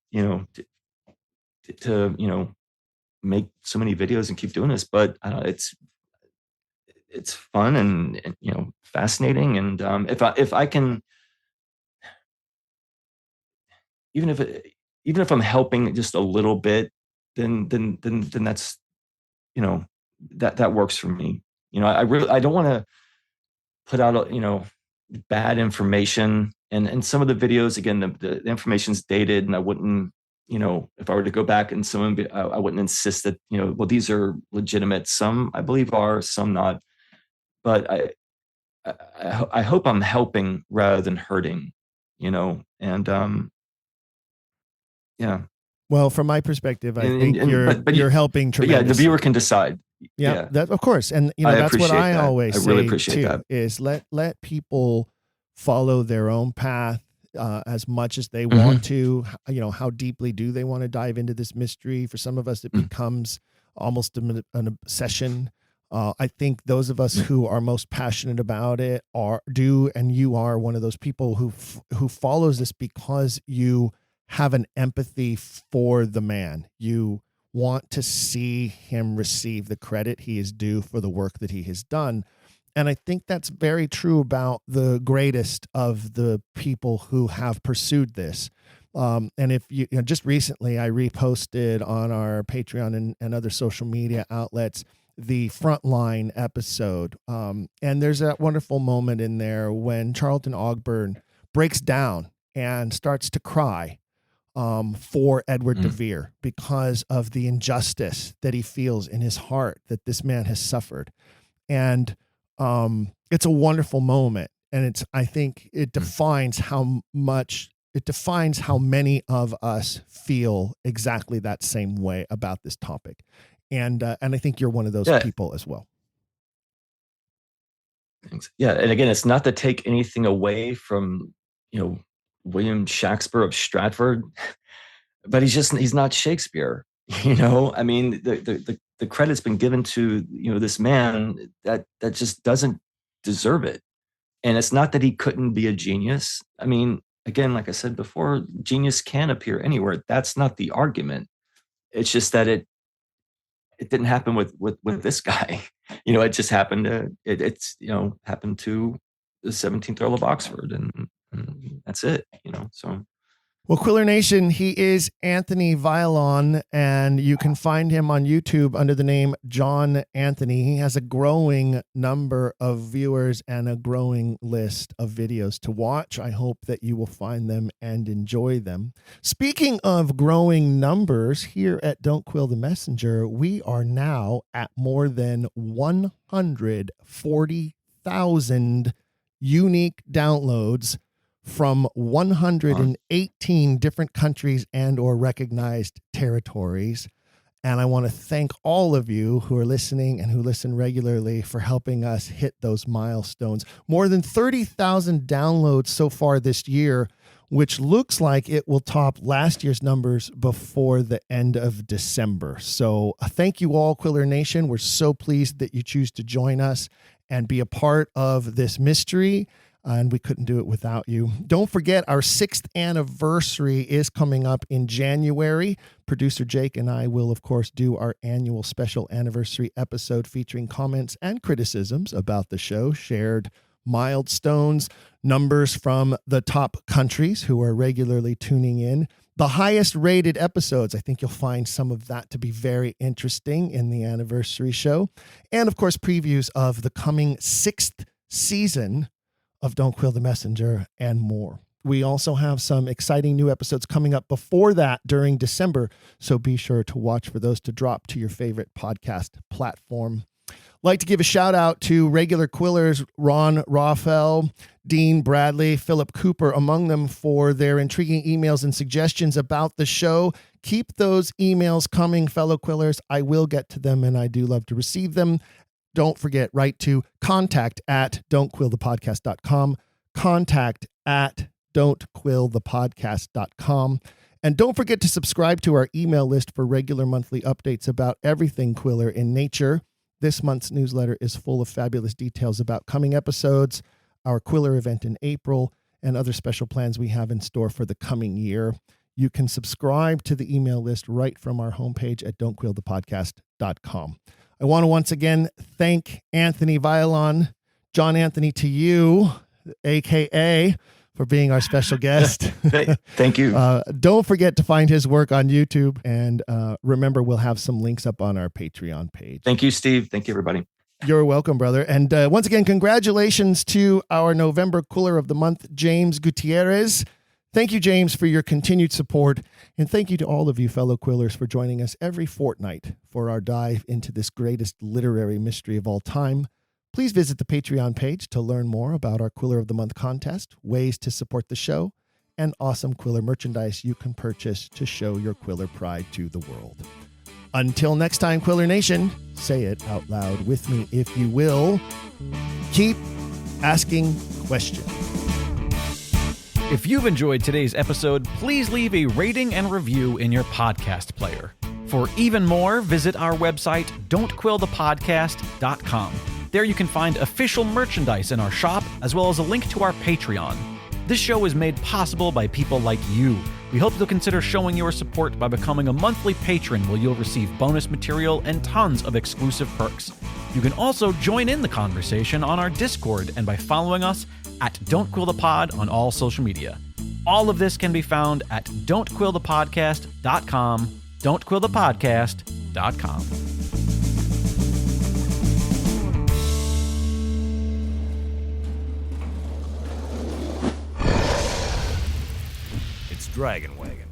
[SPEAKER 4] make so many videos and keep doing this, but it's fun and fascinating, and if I can, even if I'm helping just a little bit, then that's that works for me. I don't want to put out bad information, and some of the videos, again, the information's dated, and I wouldn't, if I were to go back and I wouldn't insist that, well, these are legitimate. Some I believe are, some not. But I hope I'm helping rather than hurting, and yeah.
[SPEAKER 3] Well, from my perspective, I think you're helping tremendously.
[SPEAKER 4] Yeah, the viewer can decide.
[SPEAKER 3] Yeah, that, of course. And that's what I always say. I really appreciate that. Is let people follow their own path. As much as they want to, how deeply do they want to dive into this mystery? For some of us, it becomes almost an obsession. I think those of us who are most passionate about it and you are one of those people who follows this because you have an empathy for the man. You want to see him receive the credit he is due for the work that he has done. And I think that's very true about the greatest of the people who have pursued this. And if just recently, I reposted on our Patreon and other social media outlets the Frontline episode. And there's that wonderful moment in there when Charlton Ogburn breaks down and starts to cry for Edward de Vere because of the injustice that he feels in his heart that this man has suffered. And it's a wonderful moment, and I think it defines how many of us feel exactly that same way about this topic, and I think you're one of those people as well.
[SPEAKER 4] Thanks. Yeah, and again, it's not to take anything away from William Shakespeare of Stratford, but he's not Shakespeare. I mean, the credit's been given to, this man that just doesn't deserve it. And it's not that he couldn't be a genius. I mean, again, like I said before, genius can appear anywhere. That's not the argument. It's just that it didn't happen with this guy. It just happened to, happened to the 17th Earl of Oxford, and that's it, so.
[SPEAKER 3] Well, Quiller Nation, he is Anthony Violon, and you can find him on YouTube under the name John Anthony. He has a growing number of viewers and a growing list of videos to watch. I hope that you will find them and enjoy them. Speaking of growing numbers, here at Don't Quill the Messenger, we are now at more than 140,000 unique downloads from 118 different countries and or recognized territories. And I want to thank all of you who are listening and who listen regularly for helping us hit those milestones. More than 30,000 downloads so far this year, which looks like it will top last year's numbers before the end of December. So thank you all, Quiller Nation. We're so pleased that you choose to join us and be a part of this mystery. And we couldn't do it without you. Don't forget, our 6th anniversary is coming up in January. Producer Jake and I will, of course, do our annual special anniversary episode featuring comments and criticisms about the show, shared milestones, numbers from the top countries who are regularly tuning in, the highest rated episodes. I think you'll find some of that to be very interesting in the anniversary show. And, of course, previews of the coming 6th season of Don't Quill the Messenger and more. We also have some exciting new episodes coming up before that during December, so be sure to watch for those to drop to your favorite podcast platform. Like to give a shout out to regular Quillers, Ron Raphael, Dean Bradley, Philip Cooper, among them, for their intriguing emails and suggestions about the show. Keep those emails coming, fellow Quillers. I will get to them, and I do love to receive them. Don't forget, write to contact@don'tquillthepodcast.com, contact@don'tquillthepodcast.com. And don't forget to subscribe to our email list for regular monthly updates about everything Quiller in nature. This month's newsletter is full of fabulous details about coming episodes, our Quiller event in April, and other special plans we have in store for the coming year. You can subscribe to the email list right from our homepage at don'tquillthepodcast.com. I want to once again thank Anthony Violon, John Anthony, to you, a.k.a., for being our special guest.
[SPEAKER 4] Thank you.
[SPEAKER 3] Don't forget to find his work on YouTube. And remember, we'll have some links up on our Patreon page.
[SPEAKER 4] Thank you, Steve. Thank you, everybody.
[SPEAKER 3] You're welcome, brother. And once again, congratulations to our November Quiller of the Month, James Gutierrez. Thank you, James, for your continued support. And thank you to all of you fellow Quillers for joining us every fortnight for our dive into this greatest literary mystery of all time. Please visit the Patreon page to learn more about our Quiller of the Month contest, ways to support the show, and awesome Quiller merchandise you can purchase to show your Quiller pride to the world. Until next time, Quiller Nation, say it out loud with me if you will. Keep asking questions.
[SPEAKER 2] If you've enjoyed today's episode, please leave a rating and review in your podcast player. For even more, visit our website, don'tquillthepodcast.com. There you can find official merchandise in our shop, as well as a link to our Patreon. This show is made possible by people like you. We hope you'll consider showing your support by becoming a monthly patron, where you'll receive bonus material and tons of exclusive perks. You can also join in the conversation on our Discord and by following us at Don't Quill the Pod on all social media. All of this can be found at don'tquillthepodcast.com, don'tquillthepodcast.com.
[SPEAKER 5] It's Dragon Wagon.